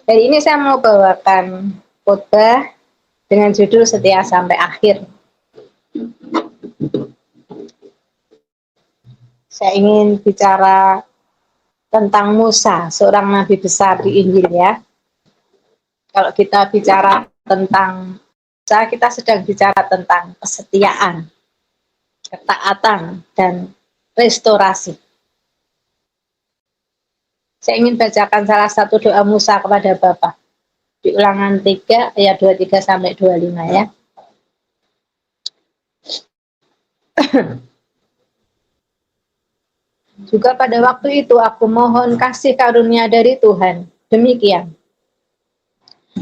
Hari ini saya mau bawakan khotbah dengan judul Setia Sampai Akhir. Saya ingin bicara tentang Musa, seorang nabi besar di Injil ya. Kalau kita bicara tentang Musa, kita sedang bicara tentang kesetiaan, ketaatan, dan restorasi. Saya ingin bacakan salah satu doa Musa kepada Bapa. Di Ulangan 3 ayat 23 sampai 25 ya. Juga pada waktu itu aku mohon kasih karunia dari Tuhan. Demikian.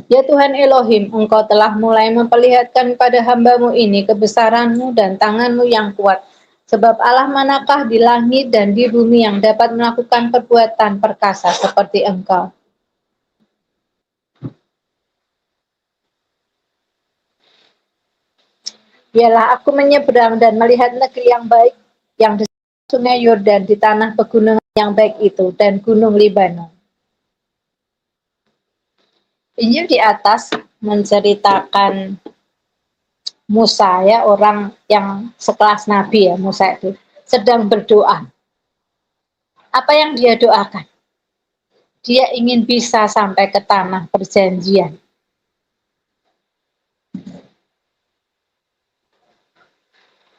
Ya Tuhan Elohim, Engkau telah mulai memperlihatkan pada hamba-Mu ini kebesaran-Mu dan tangan-Mu yang kuat. Sebab Allah manakah di langit dan di bumi yang dapat melakukan perbuatan perkasa seperti Engkau. Biarlah aku menyeberang dan melihat negeri yang baik, yang di sungai Yordan, di tanah pegunungan yang baik itu, dan gunung Libanon. Injil di atas menceritakan Musa ya, orang yang sekelas nabi ya, Musa itu sedang berdoa. Apa yang dia doakan? Dia ingin bisa sampai ke tanah perjanjian.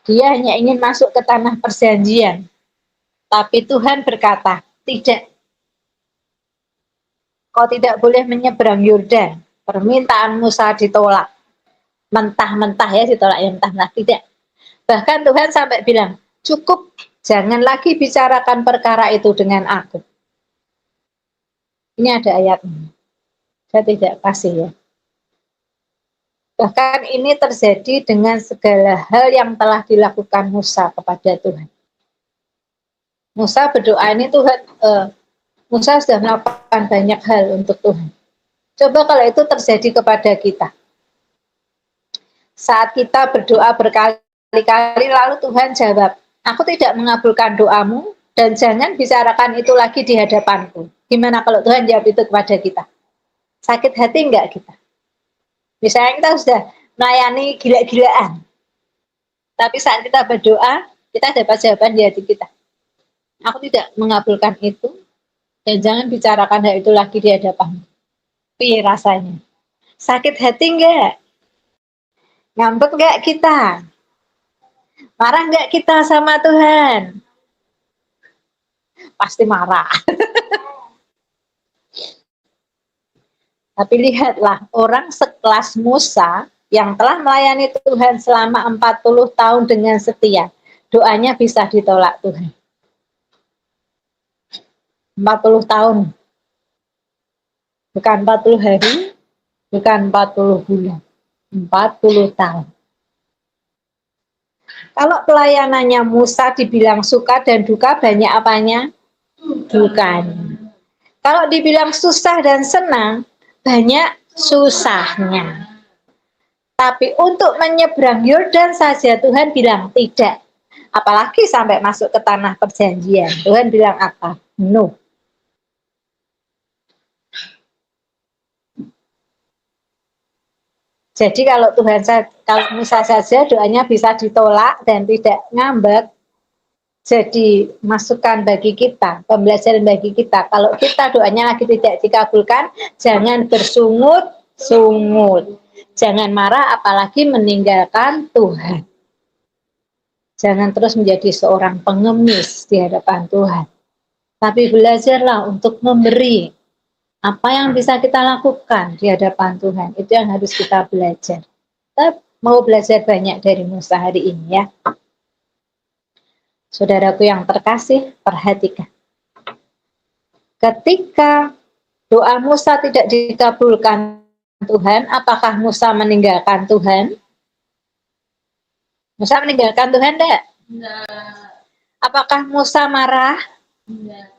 Dia hanya ingin masuk ke tanah perjanjian. Tapi Tuhan berkata, tidak. Kau tidak boleh menyeberang Yordan. Permintaan Musa ditolak. Mentah-mentah ya ditolak, ya mentah-mentah. Tidak. Bahkan Tuhan sampai bilang, cukup, jangan lagi bicarakan perkara itu dengan aku. Ini ada ayatnya. Saya tidak kasih ya. Bahkan ini terjadi dengan segala hal yang telah dilakukan Musa kepada Tuhan. Musa berdoa ini Musa sudah melakukan banyak hal untuk Tuhan. Coba kalau itu terjadi kepada kita. Saat kita berdoa berkali-kali lalu Tuhan jawab, aku tidak mengabulkan doamu dan jangan bicarakan itu lagi di hadapanku. Gimana kalau Tuhan jawab itu kepada kita? Sakit hati enggak kita? Misalnya kita sudah melayani gila-gilaan. Tapi saat kita berdoa, kita dapat jawaban di hati kita. Aku tidak mengabulkan itu, dan jangan bicarakan hal itu lagi di hadapan. Piye rasanya? Sakit hati enggak? Ngambek enggak kita? Marah enggak kita sama Tuhan? Pasti marah. Tapi lihatlah, orang sekelas Musa yang telah melayani Tuhan selama 40 tahun dengan setia, doanya bisa ditolak Tuhan. 40 tahun. Bukan 40 hari, bukan 40 bulan. 40 tahun. Kalau pelayanannya Musa dibilang suka dan duka, banyak apanya? Dukanya. Kalau dibilang susah dan senang, banyak susahnya. Tapi untuk menyeberang Yordan saja Tuhan bilang tidak. Apalagi sampai masuk ke tanah perjanjian. Tuhan bilang apa? No. Jadi kalau kalau Musa saja doanya bisa ditolak dan tidak ngambek, jadi masukan bagi kita, pembelajaran bagi kita. Kalau kita doanya lagi tidak dikabulkan, jangan bersungut-sungut. Jangan marah apalagi meninggalkan Tuhan. Jangan terus menjadi seorang pengemis di hadapan Tuhan. Tapi belajarlah untuk memberi. Apa yang bisa kita lakukan di hadapan Tuhan, itu yang harus kita belajar. Kita mau belajar banyak dari Musa hari ini ya. Saudaraku yang terkasih, perhatikan. Ketika doa Musa tidak dikabulkan Tuhan, apakah Musa meninggalkan Tuhan? Musa meninggalkan Tuhan enggak? Apakah Musa marah? Enggak.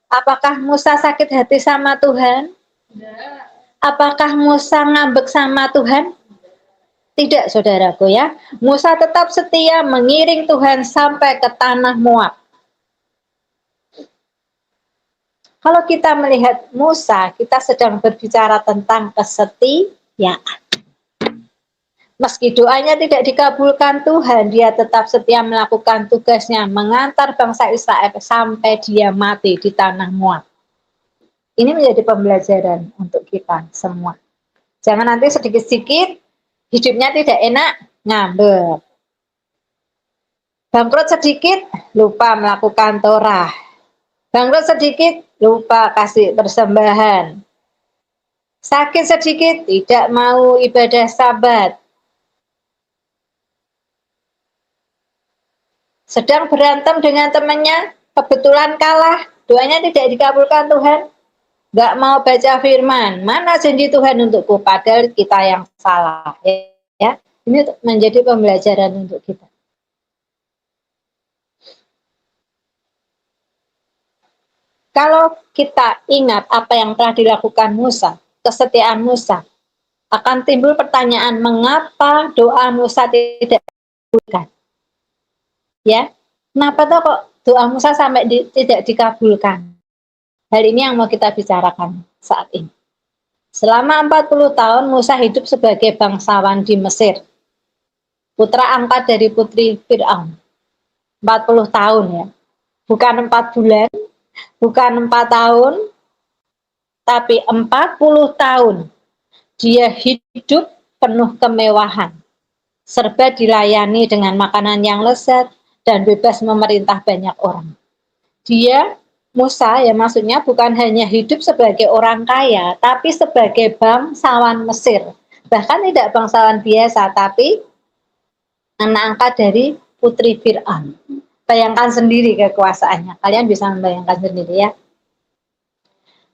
Apakah Musa sakit hati sama Tuhan? Enggak. Apakah Musa ngambek sama Tuhan? Tidak, saudaraku ya. Musa tetap setia mengiring Tuhan sampai ke tanah Moab. Kalau kita melihat Musa, kita sedang berbicara tentang kesetiaan. Meski doanya tidak dikabulkan Tuhan, dia tetap setia melakukan tugasnya, mengantar bangsa Israel sampai dia mati di tanah Moab. Ini menjadi pembelajaran untuk kita semua. Jangan nanti sedikit-sedikit hidupnya tidak enak, ngambek. Bangkrut sedikit, lupa melakukan Torah. Bangkrut sedikit, lupa kasih persembahan. Sakit sedikit, tidak mau ibadah Sabat. Sedang berantem dengan temannya, kebetulan kalah, doanya tidak dikabulkan Tuhan. Nggak mau baca firman, mana janji Tuhan untukku, padahal kita yang salah. Ya, ini menjadi pembelajaran untuk kita. Kalau kita ingat apa yang telah dilakukan Musa, kesetiaan Musa, akan timbul pertanyaan mengapa doa Musa tidak dikabulkan. Ya, kenapa tuh kok doa Musa sampai tidak dikabulkan? Hal ini yang mau kita bicarakan saat ini. Selama 40 tahun Musa hidup sebagai bangsawan di Mesir. Putra angkat dari putri Fir'aun. 40 tahun ya. Bukan 4 bulan, bukan 4 tahun, tapi 40 tahun. Dia hidup penuh kemewahan. Serba dilayani dengan makanan yang lezat, dan bebas memerintah banyak orang. Dia, Musa, ya maksudnya bukan hanya hidup sebagai orang kaya, tapi sebagai bangsawan Mesir. Bahkan tidak bangsawan biasa, tapi anak angkat dari putri Fir'aun. Bayangkan sendiri kekuasaannya. Kalian bisa membayangkan sendiri ya.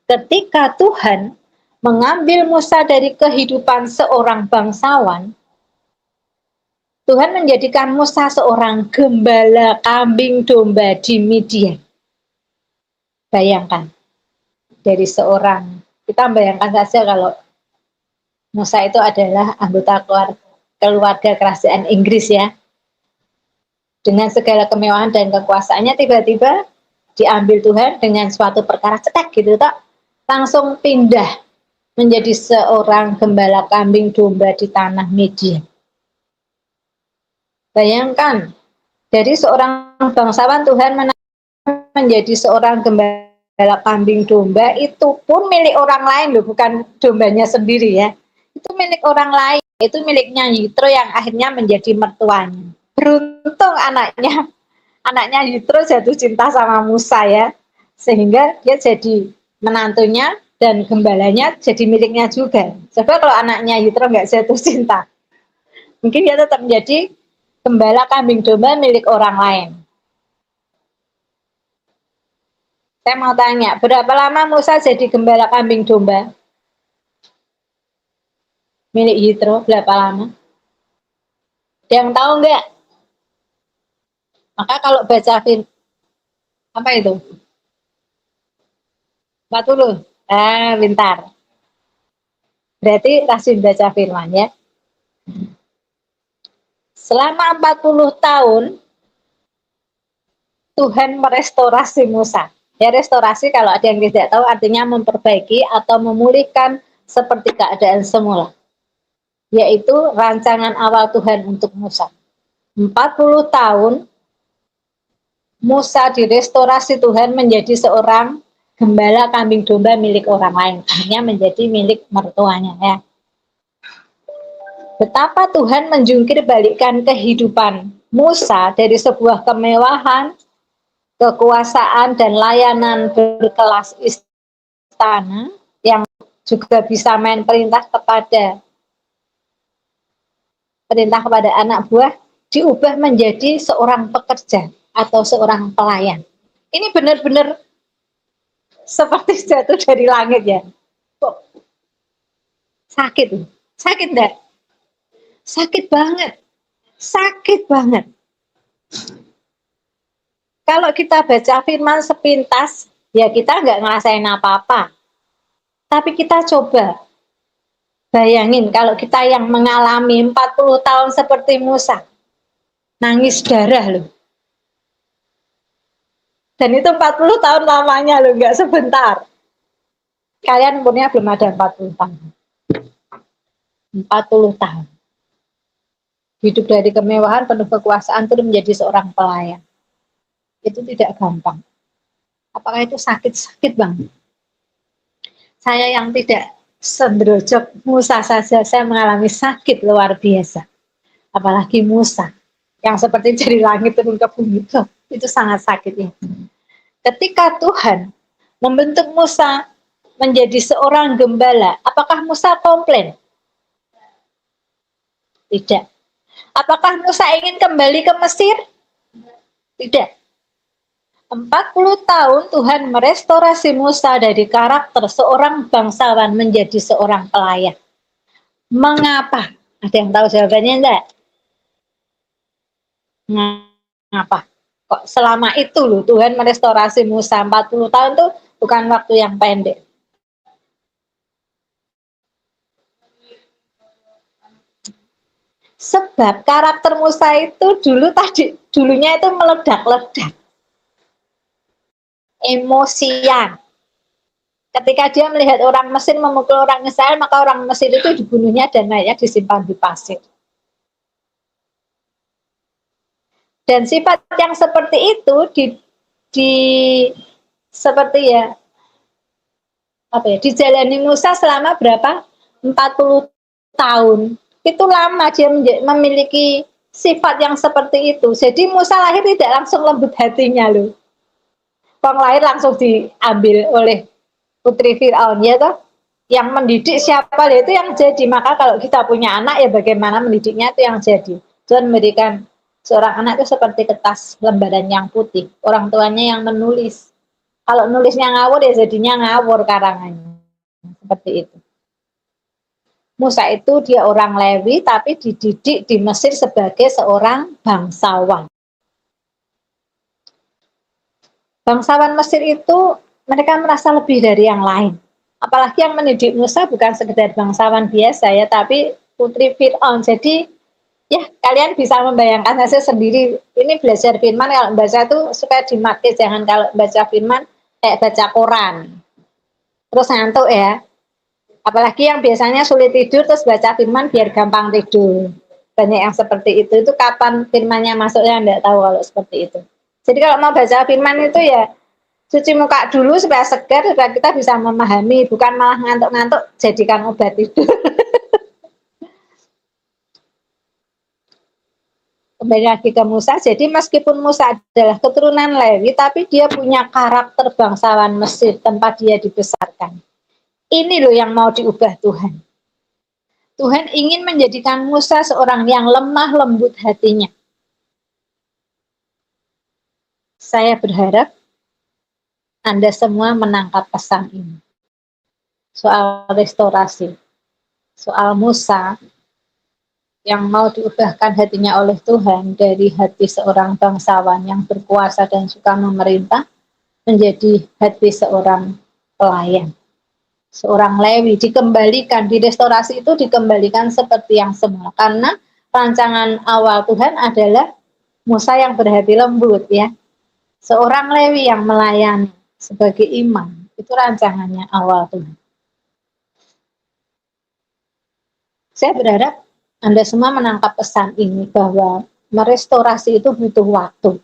Ketika Tuhan mengambil Musa dari kehidupan seorang bangsawan, Tuhan menjadikan Musa seorang gembala kambing domba di Midian. Bayangkan, dari seorang, kita bayangkan saja kalau Musa itu adalah anggota keluarga kerajaan Inggris ya. Dengan segala kemewahan dan kekuasaannya, tiba-tiba diambil Tuhan dengan suatu perkara cetek gitu tak, langsung pindah menjadi seorang gembala kambing domba di tanah Midian. Bayangkan, dari seorang bangsawan Tuhan menjadi seorang gembala kambing domba, itu pun milik orang lain loh, bukan dombanya sendiri ya. Itu milik orang lain, itu miliknya Yitro yang akhirnya menjadi mertuanya. Beruntung anaknya Yitro jatuh cinta sama Musa ya, sehingga dia jadi menantunya dan gembalanya jadi miliknya juga. Coba kalau anaknya Yitro nggak jatuh cinta, mungkin dia tetap menjadi gembala kambing domba milik orang lain. Saya mau tanya, berapa lama Musa jadi gembala kambing domba milik Yitro? Berapa lama? Yang tahu nggak? Maka kalau baca film, apa itu? 40. Pintar. Berarti rajin baca firman ya. Selama 40 tahun Tuhan merestorasi Musa. Ya, restorasi kalau ada yang tidak tahu artinya memperbaiki atau memulihkan seperti keadaan semula. Yaitu rancangan awal Tuhan untuk Musa. 40 tahun Musa direstorasi Tuhan menjadi seorang gembala kambing domba milik orang lain. Akhirnya menjadi milik mertuanya ya. Betapa Tuhan menjungkir balikkan kehidupan Musa dari sebuah kemewahan, kekuasaan, dan layanan berkelas istana yang juga bisa main perintah kepada anak buah, diubah menjadi seorang pekerja atau seorang pelayan. Ini benar-benar seperti jatuh dari langit ya. Sakit, sakit enggak? Sakit banget, sakit banget. Kalau kita baca firman sepintas, ya kita nggak ngerasain apa-apa. Tapi kita coba bayangin kalau kita yang mengalami 40 tahun seperti Musa, nangis darah loh. Dan itu 40 tahun lamanya loh, nggak sebentar. Kalian umurnya belum ada 40 tahun. 40 tahun. Hidup dari kemewahan penuh kekuasaan terus menjadi seorang pelayan. Itu tidak gampang. Apakah itu sakit-sakit Bang? Saya yang tidak sederojok Musa saja, saya mengalami sakit luar biasa. Apalagi Musa, yang seperti dari langit turun ke bumi, itu sangat sakit ya. Ketika Tuhan membentuk Musa menjadi seorang gembala, apakah Musa komplain? Tidak. Apakah Musa ingin kembali ke Mesir? Tidak. 40 tahun Tuhan merestorasi Musa dari karakter seorang bangsawan menjadi seorang pelayan. Mengapa? Ada yang tahu jawabannya enggak? Mengapa? Kok selama itu loh Tuhan merestorasi Musa 40 tahun tuh bukan waktu yang pendek. Sebab karakter Musa itu dulunya itu meledak-ledak. Emosian. Ketika dia melihat orang Mesir memukul orang Israel, maka orang Mesir itu dibunuhnya dan mayatnya disimpan di pasir. Dan sifat yang seperti itu seperti ya apa ya, dijalani Musa selama berapa? 40 tahun. Itu lama dia memiliki sifat yang seperti itu. Jadi Musa lahir tidak langsung lembut hatinya loh. Orang lahir langsung diambil oleh putri Fir'aun ya toh. Yang mendidik siapa itu yang jadi. Maka kalau kita punya anak ya bagaimana mendidiknya itu yang jadi. Tuhan memberikan seorang anak itu seperti kertas lembaran yang putih. Orang tuanya yang menulis. Kalau nulisnya ngawur ya jadinya ngawur karangannya. Seperti itu. Musa itu dia orang Lewi tapi dididik di Mesir sebagai seorang bangsawan. Bangsawan Mesir itu mereka merasa lebih dari yang lain. Apalagi yang mendidik Musa bukan sekedar bangsawan biasa ya, tapi putri Fir'aun. Jadi ya kalian bisa membayangkan hasil sendiri. Ini belajar firman, kalau baca itu supaya dimakai, jangan kalau baca firman kayak baca koran. Terus ngantuk ya. Apalagi yang biasanya sulit tidur terus baca firman biar gampang tidur. Banyak yang seperti itu kapan firmannya masuknya enggak tahu kalau seperti itu. Jadi kalau mau baca firman itu ya cuci muka dulu supaya segar, supaya kita bisa memahami, bukan malah ngantuk-ngantuk jadikan obat tidur. Kembali lagi ke Musa, jadi meskipun Musa adalah keturunan Lewi, tapi dia punya karakter bangsawan Mesir tempat dia dibesarkan. Ini loh yang mau diubah Tuhan. Tuhan ingin menjadikan Musa seorang yang lemah lembut hatinya. Saya berharap Anda semua menangkap pesan ini. Soal restorasi, soal Musa yang mau diubahkan hatinya oleh Tuhan dari hati seorang bangsawan yang berkuasa dan suka memerintah menjadi hati seorang pelayan. Seorang Lewi dikembalikan, di restorasi itu dikembalikan seperti yang semula. Karena rancangan awal Tuhan adalah Musa yang berhati lembut ya. Seorang Lewi yang melayani sebagai imam. Itu rancangannya awal Tuhan. Saya berharap Anda semua menangkap pesan ini bahwa merestorasi itu butuh waktu.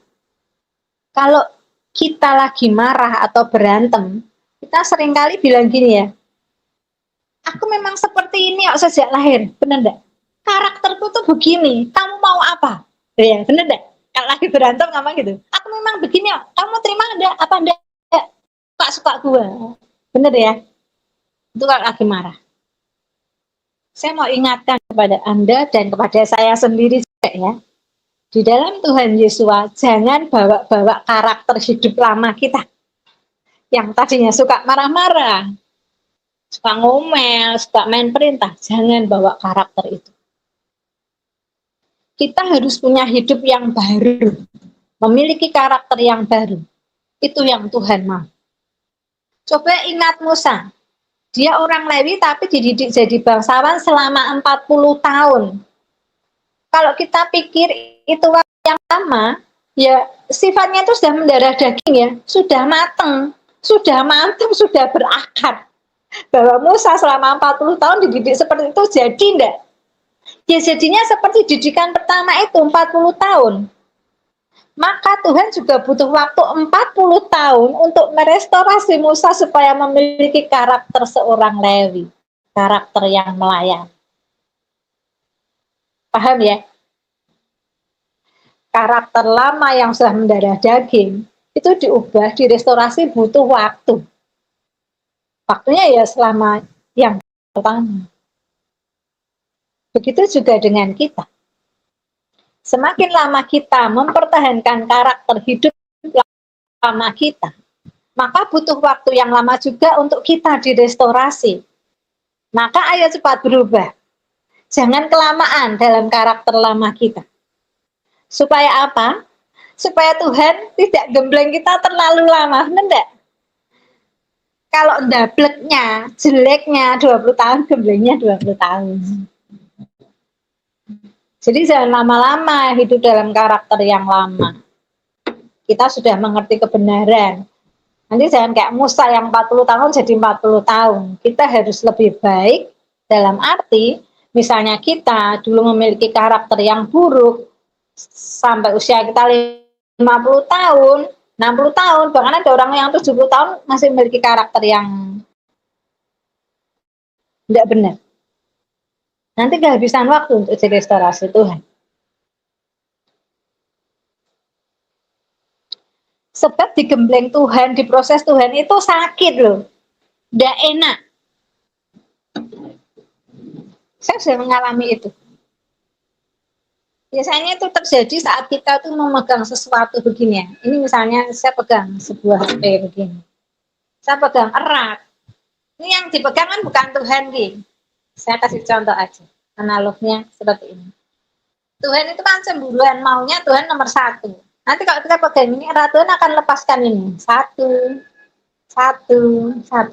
Kalau kita lagi marah atau berantem, kita seringkali bilang gini ya, aku memang seperti ini kok sejak lahir, benar enggak? Karakterku tuh begini, kamu mau apa? Ya, benar enggak? Kalau lagi berantem ngomong gitu, aku memang begini kok, kamu terima enggak? Apa enggak? Suka gue, benar ya? Itu kalau lagi marah. Saya mau ingatkan kepada Anda dan kepada saya sendiri juga ya, di dalam Tuhan Yesus, jangan bawa-bawa karakter hidup lama kita. Yang tadinya suka marah-marah, suka ngomel, suka main perintah, jangan bawa karakter itu. Kita harus punya hidup yang baru, memiliki karakter yang baru. Itu yang Tuhan mau. Coba ingat Musa, dia orang Lewi tapi dididik jadi bangsawan selama 40 tahun. Kalau kita pikir itu waktu yang lama, Ya, sifatnya itu sudah mendarah daging ya, sudah matang, sudah mantap, sudah berakar. Bahwa Musa selama 40 tahun dididik seperti itu jadi enggak? Ya jadinya seperti didikan pertama itu 40 tahun. Maka Tuhan juga butuh waktu 40 tahun untuk merestorasi Musa supaya memiliki karakter seorang Lewi, karakter yang melayani. Paham ya? Karakter lama yang sudah mendarah daging itu diubah, direstorasi butuh waktu. Waktunya ya selama yang pertama. Begitu juga dengan kita. Semakin lama kita mempertahankan karakter hidup lama kita, maka butuh waktu yang lama juga untuk kita direstorasi. Maka ayo cepat berubah. Jangan kelamaan dalam karakter lama kita. Supaya apa? Supaya Tuhan tidak gembleng kita terlalu lama, enggak? Kalau dableknya, jeleknya 20 tahun, gemblengnya 20 tahun. Jadi jangan lama-lama hidup dalam karakter yang lama. Kita sudah mengerti kebenaran. Nanti jangan kayak Musa yang 40 tahun jadi 40 tahun. Kita harus lebih baik dalam arti, misalnya kita dulu memiliki karakter yang buruk, sampai usia kita 50 tahun, 60 tahun, bahkan ada orang yang 70 tahun masih memiliki karakter yang tidak benar. Nanti kehabisan waktu untuk direstorasi Tuhan. Sebab digembleng Tuhan, diproses Tuhan itu sakit loh. Tidak enak. Saya sudah mengalami itu. Biasanya itu terjadi saat kita tuh memegang sesuatu begini ya. Ini misalnya saya pegang sebuah HP begini. Saya pegang erat. Ini yang dipegang kan bukan Tuhan, Ki. Saya kasih contoh aja. Analognya seperti ini. Tuhan itu kan cemburuan, maunya Tuhan nomor 1. Nanti kalau kita pegang ini erat, Tuhan akan lepaskan ini. Satu,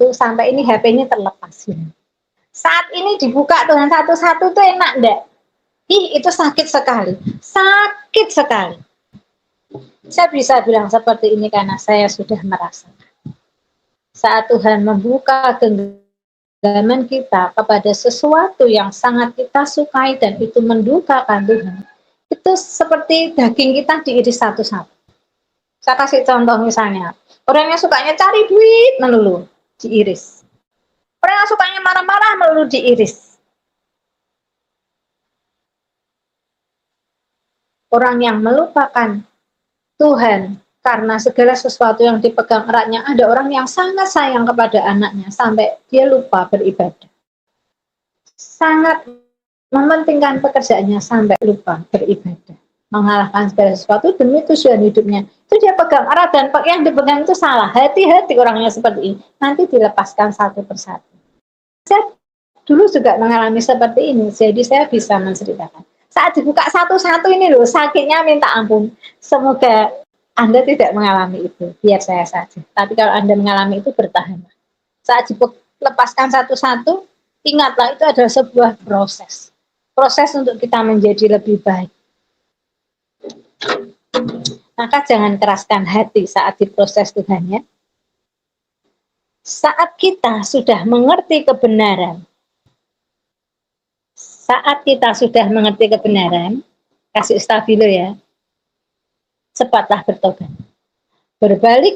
sampai ini HP-nya terlepas. Saat ini dibuka Tuhan satu-satu tuh enak enggak? Ih, itu sakit sekali. Sakit sekali. Saya bisa bilang seperti ini karena saya sudah merasakan. Saat Tuhan membuka genggaman kita kepada sesuatu yang sangat kita sukai dan itu mendukakan Tuhan, itu seperti daging kita diiris satu-satu. Saya kasih contoh misalnya, orang yang sukanya cari duit melulu, diiris. Orang yang sukanya marah-marah melulu diiris. Orang yang melupakan Tuhan karena segala sesuatu yang dipegang eratnya, ada orang yang sangat sayang kepada anaknya sampai dia lupa beribadah. Sangat mementingkan pekerjaannya sampai lupa beribadah. Mengalahkan segala sesuatu demi tujuan hidupnya. Itu dia pegang erat dan yang dipegang itu salah. Hati-hati orangnya seperti ini. Nanti dilepaskan satu persatu. Saya dulu juga mengalami seperti ini, jadi saya bisa menceritakan. Saat dibuka satu-satu ini loh, sakitnya minta ampun. Semoga Anda tidak mengalami itu, biar saya saja. Tapi kalau Anda mengalami itu, bertahanlah. Saat dilepaskan satu-satu, ingatlah itu adalah sebuah proses. Proses untuk kita menjadi lebih baik. Maka jangan keraskan hati saat diproses Tuhan ya. Saat kita sudah mengerti kebenaran, kasih stabilo ya, cepatlah bertobat. Berbalik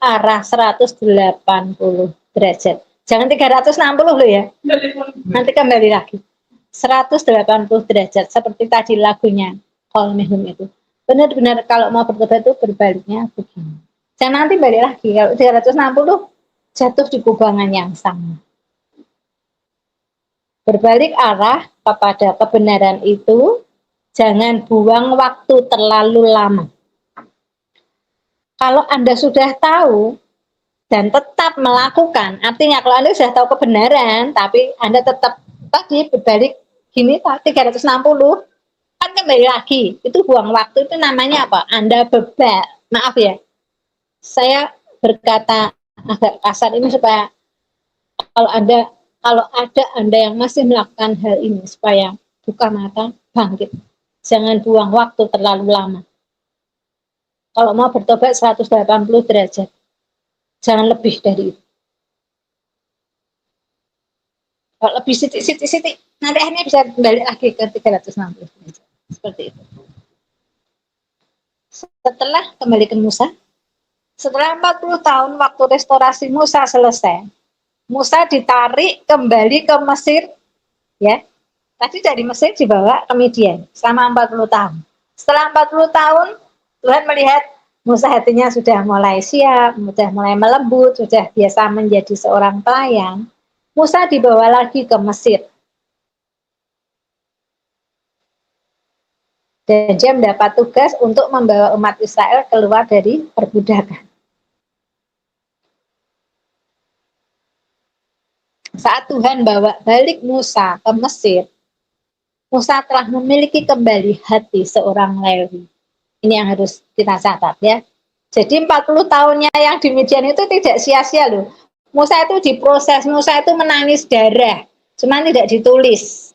arah 180 derajat. Jangan 360 loh ya. Nanti kembali lagi. 180 derajat seperti tadi lagunya Call Me Home itu. Benar-benar kalau mau bertobat itu berbaliknya begini. Jangan nanti balik lagi. Kalau 360 jatuh di kubangan yang sama. Berbalik arah kepada kebenaran itu, jangan buang waktu terlalu lama. Kalau Anda sudah tahu dan tetap melakukan, artinya kalau Anda sudah tahu kebenaran, tapi Anda tetap tadi berbalik gini 360, kan kembali lagi, itu buang waktu, itu namanya apa? Anda bebal. Maaf ya, saya berkata agak kasar ini supaya kalau ada Anda yang masih melakukan hal ini, supaya buka mata, bangkit. Jangan buang waktu terlalu lama. Kalau mau bertobat 180 derajat. Jangan lebih dari itu. Kalau lebih sitik, nanti akhirnya bisa balik lagi ke 360 derajat. Seperti itu. Setelah kembali ke Musa, setelah 40 tahun waktu restorasi Musa selesai, Musa ditarik kembali ke Mesir, ya. Tadi dari Mesir dibawa ke Midian selama 40 tahun. Setelah 40 tahun, Tuhan melihat Musa hatinya sudah mulai siap, sudah mulai melembut, sudah biasa menjadi seorang pelayan. Musa dibawa lagi ke Mesir. Dan dia mendapat tugas untuk membawa umat Israel keluar dari perbudakan. Saat Tuhan bawa balik Musa ke Mesir, Musa telah memiliki kembali hati seorang Lewi. Ini yang harus kita catat ya. Jadi 40 tahunnya yang di Midian itu tidak sia-sia loh. Musa itu diproses, Musa itu menangis darah, cuma tidak ditulis.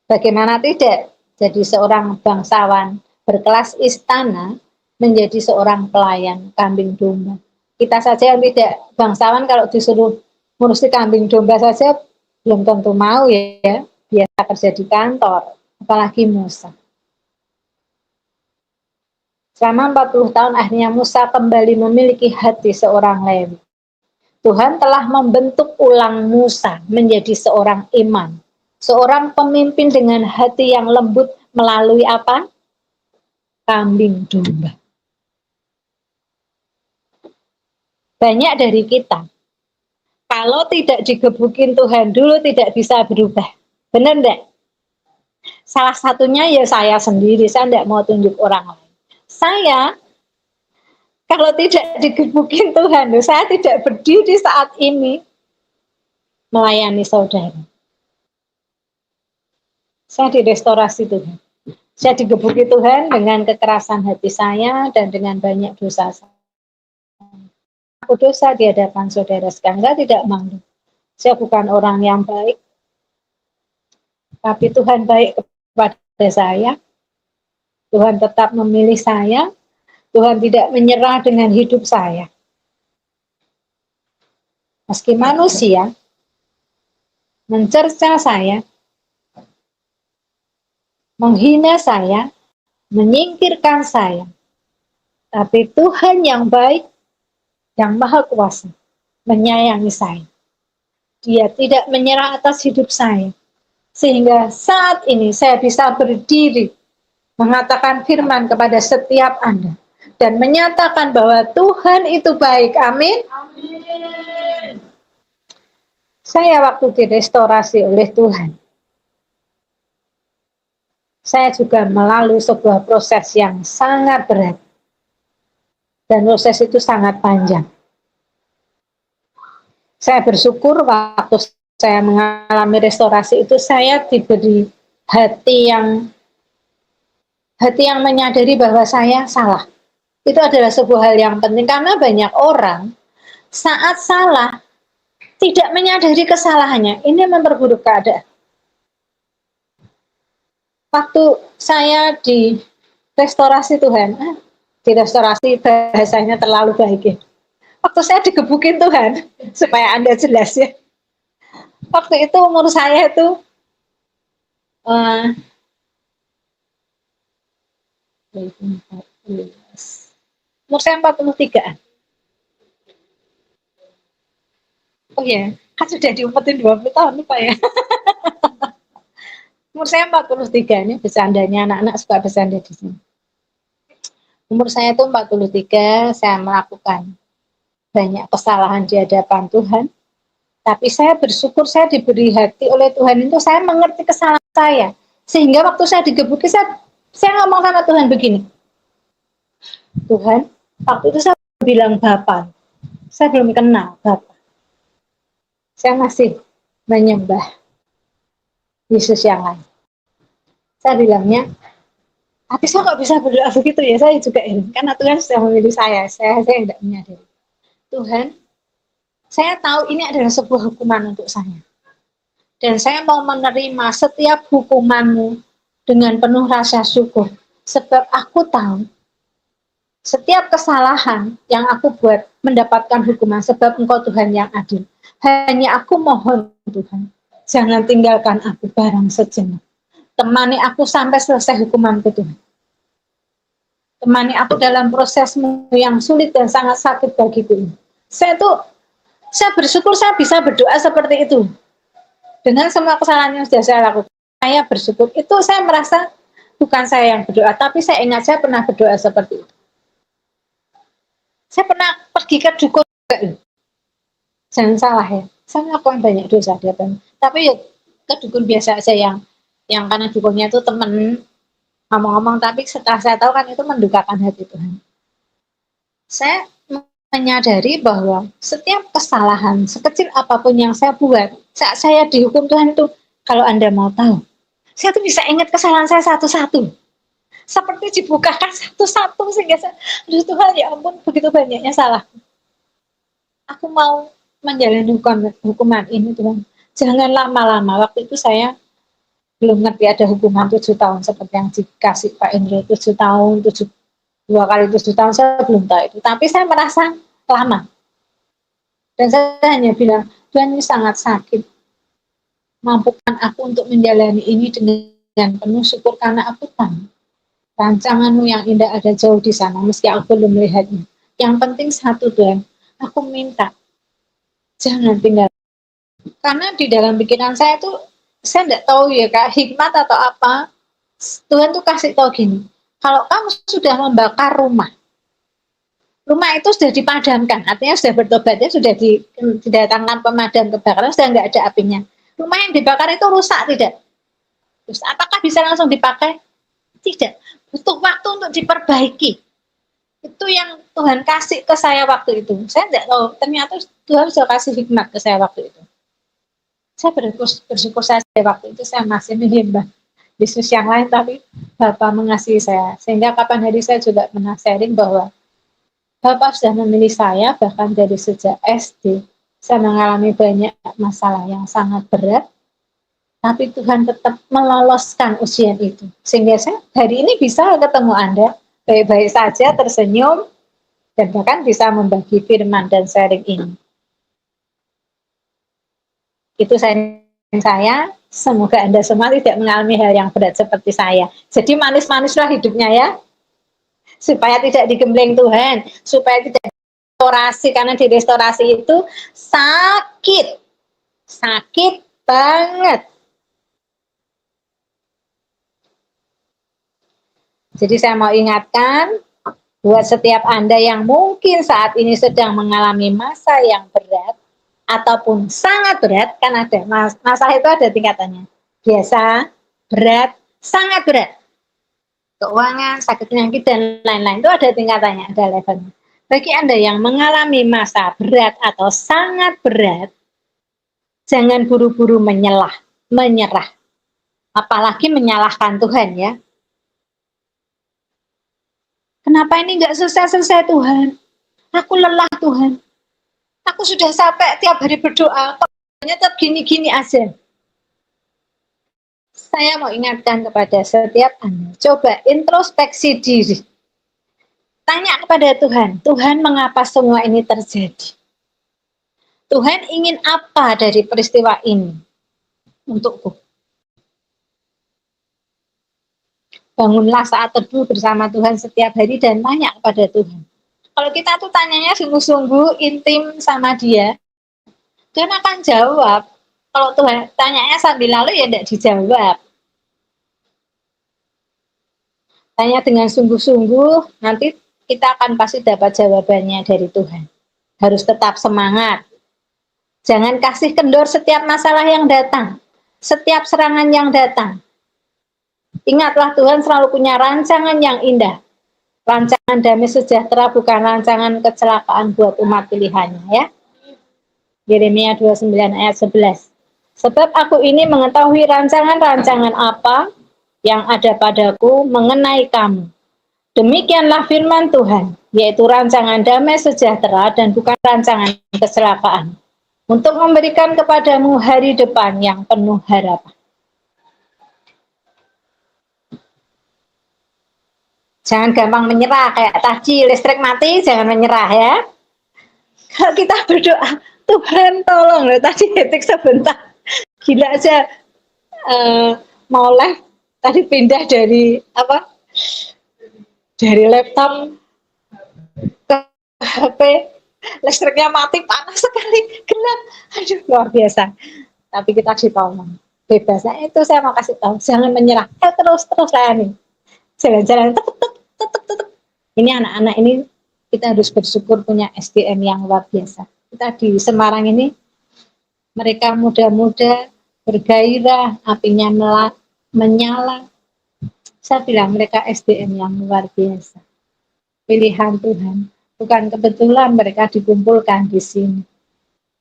Bagaimana tidak? Jadi seorang bangsawan berkelas istana menjadi seorang pelayan kambing domba. Kita saja yang tidak bangsawan kalau disuruh ngurusi kambing domba saja belum tentu mau ya, biasa kerja di kantor, apalagi Musa. Selama 40 tahun akhirnya Musa kembali memiliki hati seorang Lewi. Tuhan telah membentuk ulang Musa menjadi seorang imam, seorang pemimpin dengan hati yang lembut melalui apa? Kambing domba. Banyak dari kita, kalau tidak digebukin Tuhan dulu tidak bisa berubah. Benar enggak? Salah satunya ya saya sendiri, saya enggak mau tunjuk orang lain. Saya kalau tidak digebukin Tuhan, saya tidak berdiri saat ini melayani saudara. Saya direstorasi Tuhan. Saya digebuki Tuhan dengan kekerasan hati saya dan dengan banyak dosa saya. Aku dosa di hadapan saudara sekalian, saya tidak malu. Saya bukan orang yang baik, tapi Tuhan baik kepada saya. Tuhan tetap memilih saya. Tuhan tidak menyerah dengan hidup saya. Meski manusia mencerca saya, menghina saya, menyingkirkan saya, tapi Tuhan yang baik, yang maha kuasa, menyayangi saya. Dia tidak menyerah atas hidup saya. Sehingga saat ini saya bisa berdiri mengatakan firman kepada setiap Anda dan menyatakan bahwa Tuhan itu baik. Amin. Amin. Saya waktu direstorasi oleh Tuhan, saya juga melalui sebuah proses yang sangat berat. Dan proses itu sangat panjang. Saya bersyukur waktu saya mengalami restorasi itu saya diberi hati yang menyadari bahwa saya salah. Itu adalah sebuah hal yang penting karena banyak orang saat salah tidak menyadari kesalahannya. Ini memperburuk keadaan. Waktu saya di restorasi Tuhan, di restorasi bahasanya terlalu baik ya. Waktu saya digebukin Tuhan, supaya Anda jelas ya. Waktu itu umur saya itu umur saya 43-an. Oh ya, kan sudah diumpetin 20 tahun nih Pak ya. Umur saya 43, ini bercandanya anak-anak suka bercanda di sini. Umur saya itu 43, saya melakukan banyak kesalahan di hadapan Tuhan. Tapi saya bersyukur saya diberi hati oleh Tuhan itu saya mengerti kesalahan saya. Sehingga waktu saya digebuki, saya ngomong sama Tuhan begini. Tuhan, waktu itu saya bilang Bapak. Saya belum kenal Bapak. Saya masih menyembah Yesus yang lain. Saya bilangnya, tapi saya kok bisa berdoa begitu ya, saya juga ini. Karena Tuhan sudah memilih saya tidak menyadari. Tuhan, saya tahu ini adalah sebuah hukuman untuk saya. Dan saya mau menerima setiap hukuman-Mu dengan penuh rasa syukur. Sebab aku tahu Setiap kesalahan yang aku buat mendapatkan hukuman sebab Engkau Tuhan yang adil. Hanya aku mohon Tuhan, jangan tinggalkan aku barang sejenak. Temani aku sampai selesai hukumanku Tuhan. Temani aku dalam prosesmu yang sulit dan sangat sakit bagiku ini. Saya bersyukur saya bisa berdoa seperti itu. Dengan semua kesalahan yang sudah saya lakukan. Saya bersyukur. Itu saya merasa bukan saya yang berdoa, tapi saya ingat saya pernah berdoa seperti itu. Saya pernah pergi ke dukun. Jangan salah ya. Saya melakukan banyak dosa dia. Tapi ya ke dukun biasa aja yang karena dukunnya itu temen ngomong-ngomong, tapi setelah saya tahu kan itu mendukakan hati Tuhan. Saya menyadari bahwa setiap kesalahan sekecil apapun yang saya buat saat saya dihukum Tuhan itu, kalau Anda mau tahu, saya tuh bisa ingat kesalahan saya satu-satu, seperti dibukakan satu-satu sehingga saya, aduh Tuhan ya ampun begitu banyaknya salah. Aku mau menjalani hukuman ini Tuhan, jangan lama-lama. Waktu itu saya belum ngerti ada hukuman 7 tahun seperti yang dikasih Pak Indro, 7 tahun, 2 kali 7 tahun, saya belum tahu itu. Tapi saya merasa lama. Dan saya hanya bilang, Tuhan ini sangat sakit. Mampukan aku untuk menjalani ini dengan penuh syukur karena aku tahu rancanganmu yang indah ada jauh di sana, meski aku belum melihatnya. Yang penting satu Tuhan, aku minta, jangan tinggal. Karena di dalam pikiran saya tuh, saya tidak tahu ya Kak, hikmat atau apa, Tuhan tuh kasih tahu gini, kalau kamu sudah membakar rumah itu sudah dipadamkan, artinya sudah bertobatnya, sudah didatangkan pemadam kebakaran, sudah nggak ada apinya. Rumah yang dibakar itu rusak tidak? Terus apakah bisa langsung dipakai? Tidak, butuh waktu untuk diperbaiki. Itu yang Tuhan kasih ke saya waktu itu. Saya tidak tahu, ternyata Tuhan sudah kasih hikmat ke saya waktu itu. Saya bersyukur saya waktu itu saya masih menyembah Yesus yang lain, tapi Bapak mengasihi saya. Sehingga kapan hari saya juga pernah sharing bahwa Bapak sudah memilih saya, bahkan dari sejak SD. Saya mengalami banyak masalah yang sangat berat, tapi Tuhan tetap meloloskan ujian itu. Sehingga saya hari ini bisa ketemu Anda, baik-baik saja, tersenyum, dan bahkan bisa membagi firman dan sharing ini. Itu saya, semoga Anda semua tidak mengalami hal yang berat seperti saya. Jadi manis-manislah hidupnya ya, supaya tidak digembleng Tuhan, supaya tidak restorasi, karena di restorasi itu sakit banget. Jadi saya mau ingatkan buat setiap Anda yang mungkin saat ini sedang mengalami masa yang berat ataupun sangat berat, kan ada masalah itu ada tingkatannya. Biasa, berat, sangat berat. Keuangan, sakit penyakit dan lain-lain itu ada tingkatannya, ada levelnya. Bagi Anda yang mengalami masa berat atau sangat berat, jangan buru-buru menyerah. Apalagi menyalahkan Tuhan ya. Kenapa ini nggak selesai-selesai Tuhan? Aku lelah Tuhan. Aku sudah sampai tiap hari berdoa, hanya tetap gini-gini aja. Saya mau ingatkan kepada setiap Anda, coba introspeksi diri. Tanya kepada Tuhan, Tuhan mengapa semua ini terjadi? Tuhan ingin apa dari peristiwa ini untukku? Bangunlah saat teduh bersama Tuhan setiap hari dan tanya kepada Tuhan. Kalau kita tuh tanyanya sungguh-sungguh intim sama Dia, Tuhan akan jawab. Kalau Tuhan tanyanya sambil lalu ya tidak dijawab. Tanya dengan sungguh-sungguh, nanti kita akan pasti dapat jawabannya dari Tuhan. Harus tetap semangat. Jangan kasih kendor setiap masalah yang datang, setiap serangan yang datang. Ingatlah Tuhan selalu punya rancangan yang indah. Rancangan damai sejahtera bukan rancangan kecelakaan buat umat pilihannya ya. Yeremia 29 ayat 11. Sebab aku ini mengetahui rancangan-rancangan apa yang ada padaku mengenai kamu. Demikianlah firman Tuhan, yaitu rancangan damai sejahtera dan bukan rancangan kecelakaan, untuk memberikan kepadamu hari depan yang penuh harapan. Jangan gampang menyerah, kayak tadi listrik mati jangan menyerah ya. Kalau kita berdoa, Tuhan tolong loh, tadi detik sebentar. Gila aja, mau live tadi pindah dari dari laptop ke HP, listriknya mati, panas sekali, gelap, aduh luar biasa. Tapi kita ditolong, bebas. Nah, itu saya mau kasih tahu, jangan menyerah, terus layani, jalan-jalan, tetep. Ini anak-anak ini kita harus bersyukur punya SDM yang luar biasa. Kita di Semarang ini, mereka muda-muda, bergairah, apinya menyala. Saya bilang mereka SDM yang luar biasa. Pilihan Tuhan. Bukan kebetulan mereka dikumpulkan di sini.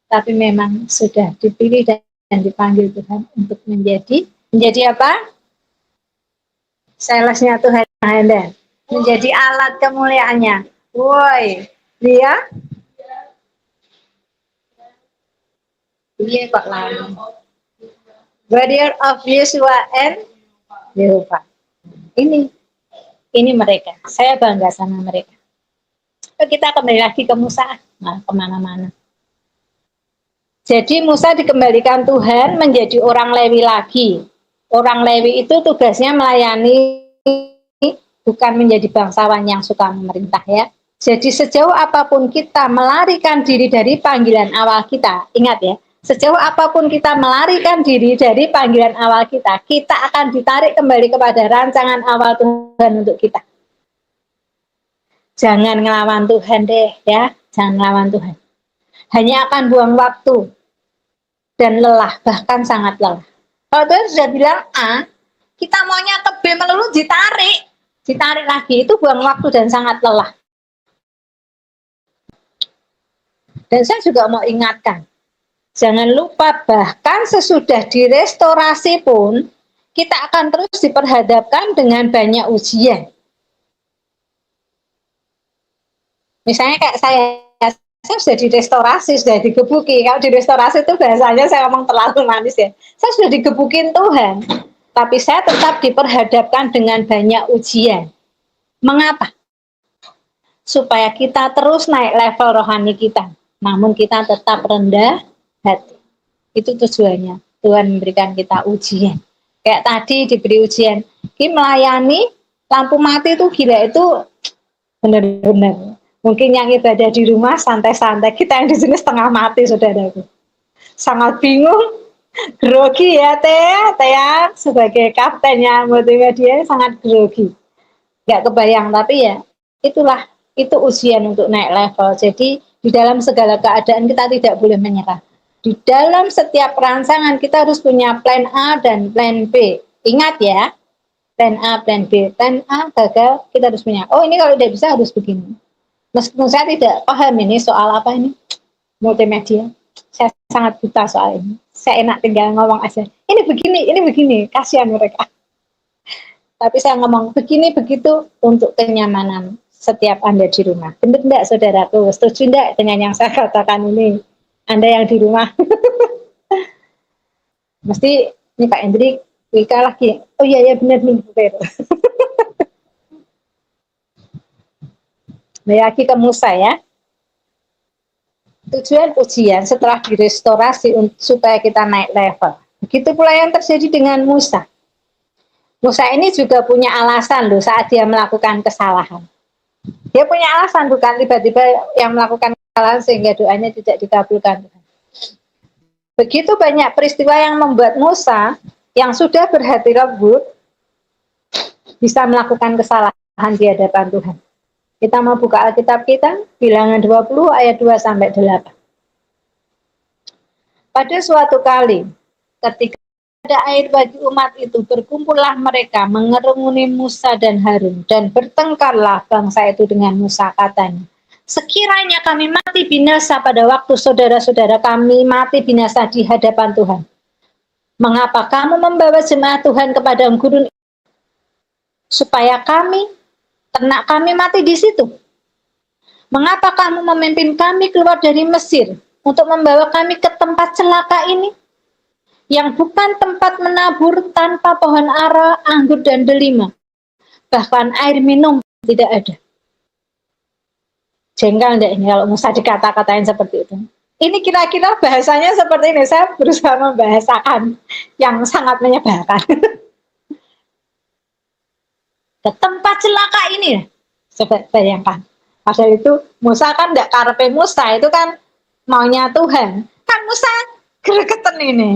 Tapi memang sudah dipilih dan dipanggil Tuhan untuk menjadi apa? Salesnya Tuhan Anda. Menjadi alat kemuliaannya. Woi, dia? Iya kok lama. Warrior of Yeshua and Jehovah. Ini mereka. Saya bangga sama mereka. Kita kembali lagi ke Musa. Nah, kemana-mana. Jadi Musa dikembalikan Tuhan menjadi orang Lewi lagi. Orang Lewi itu tugasnya melayani, bukan menjadi bangsawan yang suka memerintah ya. Jadi sejauh apapun kita melarikan diri dari panggilan awal kita, ingat ya, sejauh apapun kita melarikan diri dari panggilan awal kita, kita akan ditarik kembali kepada rancangan awal Tuhan untuk kita. Jangan ngelawan Tuhan deh ya, jangan ngelawan Tuhan. Hanya akan buang waktu dan lelah, bahkan sangat lelah. Kalau Tuhan sudah bilang A, kita maunya ke B melulu, ditarik lagi, itu buang waktu dan sangat lelah. Dan saya juga mau ingatkan, jangan lupa bahkan sesudah direstorasi pun, kita akan terus diperhadapkan dengan banyak ujian. Misalnya kayak saya sudah direstorasi, sudah digebuki. Kalau direstorasi itu bahasanya saya ngomong terlalu manis ya. Saya sudah digebukin Tuhan, tapi saya tetap diperhadapkan dengan banyak ujian. Mengapa? Supaya kita terus naik level rohani kita. Namun kita tetap rendah hati. Itu tujuannya. Tuhan memberikan kita ujian. Kayak tadi diberi ujian. Ini melayani lampu mati itu gila, itu benar-benar. Mungkin yang ibadah di rumah santai-santai. Kita yang di sini setengah mati, saudaraku. Sangat bingung. Grogi ya Tea sebagai kaptennya multimedia sangat grogi. Gak kebayang, tapi ya itulah, itu ujian untuk naik level. Jadi di dalam segala keadaan kita tidak boleh menyerah. Di dalam setiap rancangan kita harus punya plan A dan plan B. Ingat ya, plan A, plan B. Plan A gagal, kita harus punya. Oh ini kalau tidak bisa harus begini. Meskipun saya tidak paham ini soal apa ini multimedia, saya sangat buta soal ini. Saya enak tinggal ngomong aja. Ini begini, kasihan mereka. Tapi saya ngomong begini begitu untuk kenyamanan setiap Anda di rumah. Benar enggak saudaraku? Setuju enggak dengan yang saya katakan ini? Anda yang di rumah. Mesti ini Pak Hendrik, Wika lagi. Oh iya benar nih. Lagi ke Musa ya. Tujuan ujian setelah direstorasi supaya kita naik level. Begitu pula yang terjadi dengan Musa. Musa ini juga punya alasan loh saat dia melakukan kesalahan. Dia punya alasan, bukan tiba-tiba yang melakukan kesalahan sehingga doanya tidak dikabulkan. Begitu banyak peristiwa yang membuat Musa yang sudah berhati lembut bisa melakukan kesalahan di hadapan Tuhan. Kita mau buka Alkitab kita, Bilangan 20 ayat 2 sampai 8. Pada suatu kali, ketika ada air bagi umat itu, berkumpullah mereka mengerumuni Musa dan Harun, dan bertengkarlah bangsa itu dengan Musa, katanya, sekiranya kami mati binasa pada waktu saudara-saudara kami mati binasa di hadapan Tuhan, mengapa kamu membawa jemaat Tuhan ke padang gurun supaya ternak kami mati di situ? Mengapa kamu memimpin kami keluar dari Mesir untuk membawa kami ke tempat celaka ini, yang bukan tempat menabur tanpa pohon ara, anggur, dan delima, bahkan air minum Tidak ada. Jengkel enggak ini kalau Musa dikata-katain seperti itu. Ini kira-kira bahasanya seperti ini. Saya berusaha membahasakan yang sangat menyebalkan. Ke tempat celaka ini ya. Coba bayangkan. Padahal itu Musa kan enggak karepe Musa, itu kan maunya Tuhan. Kan Musa gregetan ini.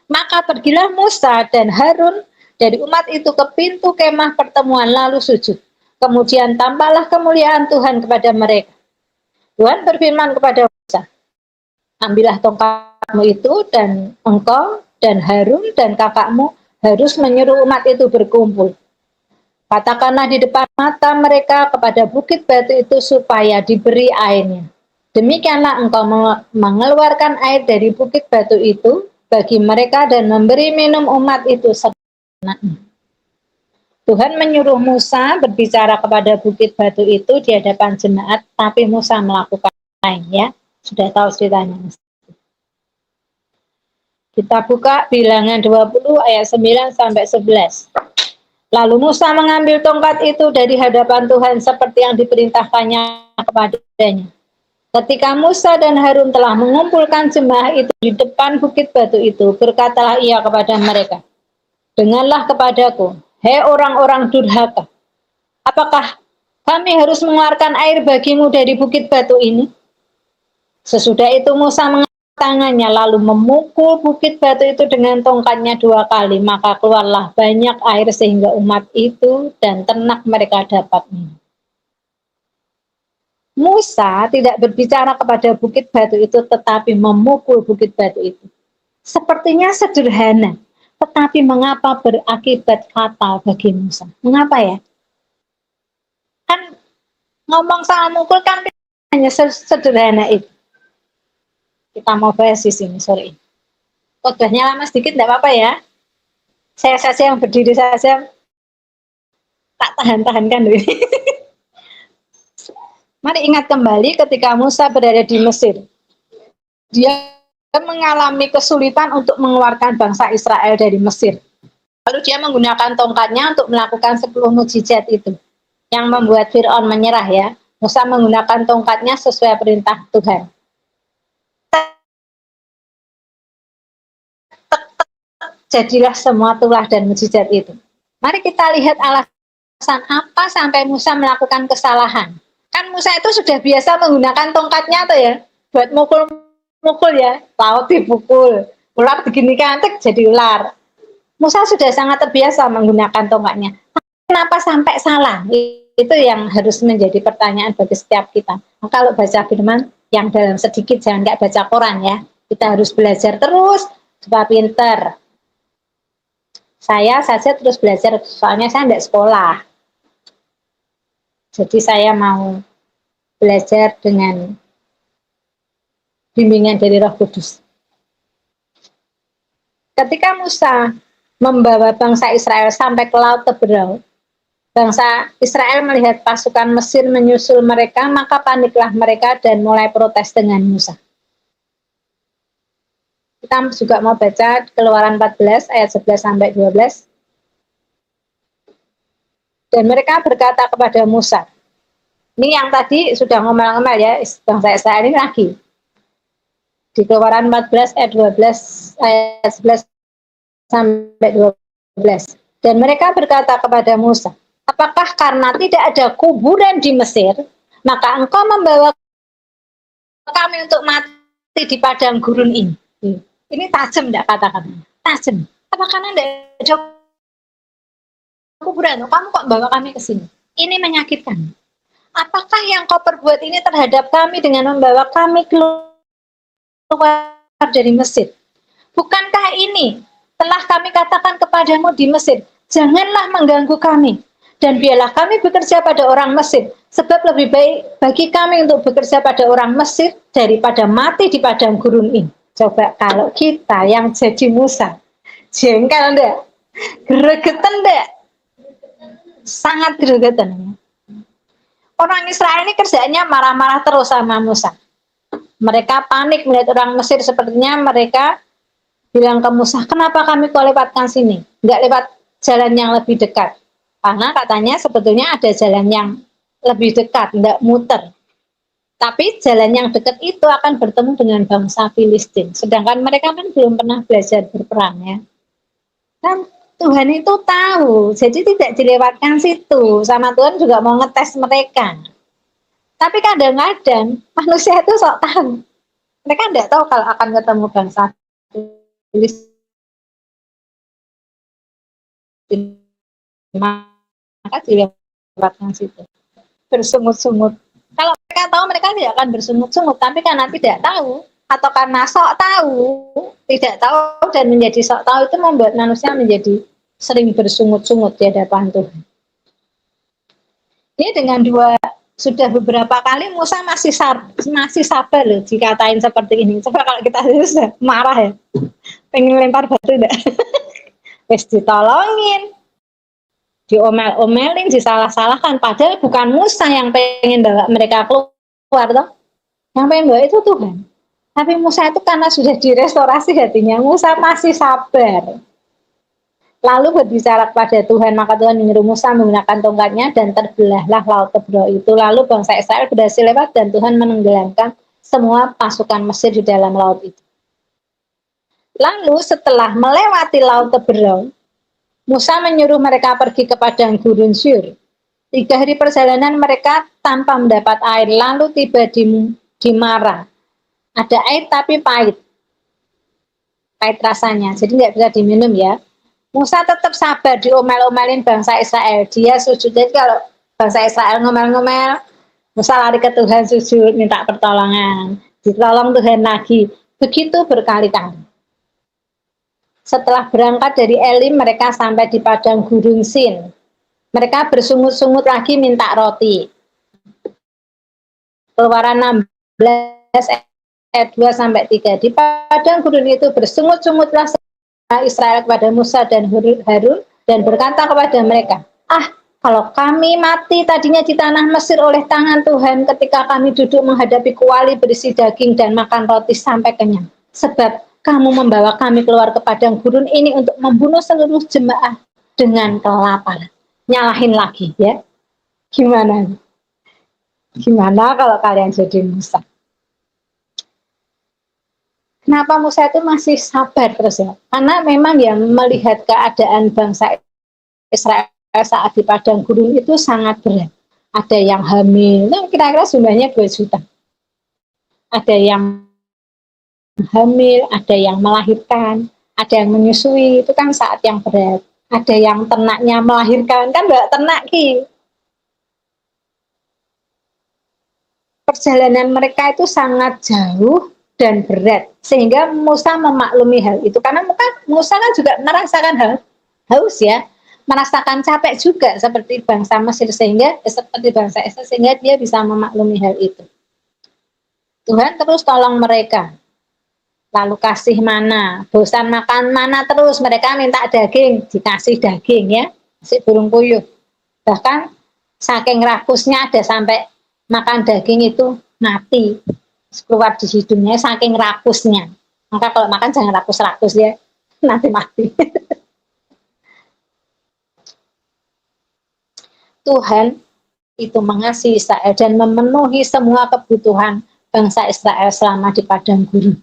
Maka pergilah Musa dan Harun dari umat itu ke pintu kemah pertemuan lalu sujud. Kemudian tampaklah kemuliaan Tuhan kepada mereka. Tuhan berfirman kepada Musa, ambillah tongkatmu itu dan engkau dan Harun dan kakakmu harus menyuruh umat itu berkumpul. Katakanlah di depan mata mereka kepada bukit batu itu supaya diberi airnya. Demikianlah engkau mengeluarkan air dari bukit batu itu bagi mereka dan memberi minum umat itu sebenarnya. Tuhan menyuruh Musa berbicara kepada bukit batu itu di hadapan jemaat, tapi Musa melakukan lain ya. Sudah tahu ceritanya. Kita buka Bilangan 20 ayat 9 sampai 11. Lalu Musa mengambil tongkat itu dari hadapan Tuhan seperti yang diperintahkannya kepadanya. Ketika Musa dan Harun telah mengumpulkan jemaah itu di depan bukit batu itu, berkatalah ia kepada mereka, dengarlah kepadaku, hei orang-orang durhaka, apakah kami harus mengeluarkan air bagimu dari bukit batu ini? Sesudah itu Musa mengangkat tangannya lalu memukul bukit batu itu dengan tongkatnya 2 kali, maka keluarlah banyak air sehingga umat itu dan ternak mereka dapat minum. Musa tidak berbicara kepada bukit batu itu tetapi memukul bukit batu itu. Sepertinya sederhana, tetapi mengapa berakibat fatal bagi Musa? Mengapa ya? Kan ngomong sama mukul kan hanya sederhana itu. Kita mau bahas di sini sore ini. Khotbahnya lama sedikit enggak apa-apa ya. Saya saja yang berdiri saja tak tahan-tahankan dulu. Mari ingat kembali ketika Musa berada di Mesir. Dia mengalami kesulitan untuk mengeluarkan bangsa Israel dari Mesir. Lalu dia menggunakan tongkatnya untuk melakukan 10 mukjizat itu. Yang membuat Fir'aun menyerah ya. Musa menggunakan tongkatnya sesuai perintah Tuhan. Jadilah semua tulah dan mukjizat itu. Mari kita lihat alasan apa sampai Musa melakukan kesalahan. Kan Musa itu sudah biasa menggunakan tongkatnya tuh ya, buat mukul ya, laut dipukul, ular begini cantik jadi ular. Musa sudah sangat terbiasa menggunakan tongkatnya. Kenapa sampai salah? Itu yang harus menjadi pertanyaan bagi setiap kita. Nah, kalau baca firman yang dalam sedikit, jangan nggak baca koran ya. Kita harus belajar terus supaya pinter. Saya saja terus belajar, soalnya saya tidak sekolah. Jadi saya mau belajar dengan bimbingan dari Roh Kudus. Ketika Musa membawa bangsa Israel sampai ke Laut Teberau, bangsa Israel melihat pasukan Mesir menyusul mereka, maka paniklah mereka dan mulai protes dengan Musa. Kita juga mau baca Keluaran 14 ayat 11 sampai 12. Dan mereka berkata kepada Musa, ini yang tadi sudah ngomel-ngomel ya, bangsa Israel ini lagi. Di Keluaran 14 ayat 12 ayat 11 sampai 12. Dan mereka berkata kepada Musa, apakah karena tidak ada kuburan di Mesir, maka engkau membawa kami untuk mati di padang gurun ini? Ini tajam enggak katakan? Tajam. Apa karena tidak ada kuburan? Kamu kok bawa kami ke sini? Ini menyakitkan. Apakah yang kau perbuat ini terhadap kami dengan membawa kami keluar dari Mesir? Bukankah ini telah kami katakan kepadamu di Mesir, janganlah mengganggu kami, dan biarlah kami bekerja pada orang Mesir, sebab lebih baik bagi kami untuk bekerja pada orang Mesir daripada mati di padang gurun ini. Coba kalau kita yang jadi Musa, jengkel enggak? Gregetan enggak? Sangat gregetan. Orang Israel ini kerjanya marah-marah terus sama Musa. Mereka panik melihat orang Mesir, sepertinya mereka bilang ke Musa, kenapa kami kau lewatkan sini? Enggak lewat jalan yang lebih dekat. Karena katanya sebetulnya ada jalan yang lebih dekat, nggak muter. Tapi jalan yang dekat itu akan bertemu dengan bangsa Filistin. Sedangkan mereka kan belum pernah belajar berperang ya. Kan Tuhan itu tahu, jadi tidak dilewatkan situ. Sama Tuhan juga mau ngetes mereka. Tapi kadang-kadang manusia itu sok tahu. Mereka tidak tahu kalau akan ketemu bangsa Filistin. Maka dilewatkan situ. Bersungut-sungut. Kalau mereka tahu, mereka tidak akan bersungut-sungut. Tapi karena tidak tahu, atau karena sok tahu, tidak tahu dan menjadi sok tahu, itu membuat manusia menjadi sering bersungut-sungut di hadapan Tuhan. Ini dengan sudah beberapa kali Musa masih sabar loh dikatain seperti ini. Coba kalau kita sudah marah ya, pengen lempar batu enggak? Wes ditolongin, diomel-omelin, disalah-salahkan. Padahal bukan Musa yang pengen bawa mereka keluar toh. Yang pengen bawa itu Tuhan. Tapi Musa itu karena sudah direstorasi hatinya, Musa masih sabar. Lalu berbicara kepada Tuhan, maka Tuhan menyuruh Musa menggunakan tongkatnya dan terbelahlah laut Tebrau itu. Lalu bangsa Israel berhasil lewat dan Tuhan menenggelamkan semua pasukan Mesir di dalam laut itu. Lalu setelah melewati laut Tebrau, Musa menyuruh mereka pergi ke padang gurun Syur. 3 hari perjalanan mereka tanpa mendapat air, lalu tiba di Mara. Ada air tapi pahit. Pahit rasanya, jadi nggak bisa diminum ya. Musa tetap sabar diomel-omelin bangsa Israel. Dia sujud. Jadi kalau bangsa Israel ngomel-ngomel, Musa lari ke Tuhan sujud, minta pertolongan. Ditolong Tuhan lagi. Begitu berkali-kali. Setelah berangkat dari Elim, mereka sampai di padang gurun Sin. Mereka bersungut-sungut lagi minta roti. Keluaran 16 ayat 2-3. Di padang gurun itu bersungut-sungutlah Israel kepada Musa dan Harun dan berkata kepada mereka, kalau kami mati tadinya di tanah Mesir oleh tangan Tuhan ketika kami duduk menghadapi kuali berisi daging dan makan roti sampai kenyang. Sebab kamu membawa kami keluar ke padang gurun ini untuk membunuh seluruh jemaah dengan kelaparan. Nyalahin lagi ya. Gimana? Gimana kalau kalian jadi Musa? Kenapa Musa itu masih sabar terus ya? Karena memang yang melihat keadaan bangsa Israel saat di padang gurun itu sangat berat. Ada yang hamil, kira-kira jumlahnya 2 juta. Ada yang hamil, ada yang melahirkan, ada yang menyusui, itu kan saat yang berat. Ada yang ternaknya melahirkan, kan enggak ternak ki. Perjalanan mereka itu sangat jauh dan berat, sehingga Musa memaklumi hal itu, karena Musa kan juga merasakan haus ya, merasakan capek juga seperti bangsa Mesir, seperti bangsa Israel, sehingga dia bisa memaklumi hal itu. Tuhan terus tolong mereka, lalu kasih mana, bosan makan mana terus, mereka minta daging, dikasih daging ya, si burung puyuh. Bahkan saking rakusnya ada sampai makan daging itu mati, keluar di hidungnya saking rakusnya. Maka kalau makan jangan rakus-rakus ya, nanti mati. Tuhan itu mengasihi Israel dan memenuhi semua kebutuhan bangsa Israel selama di padang gurun.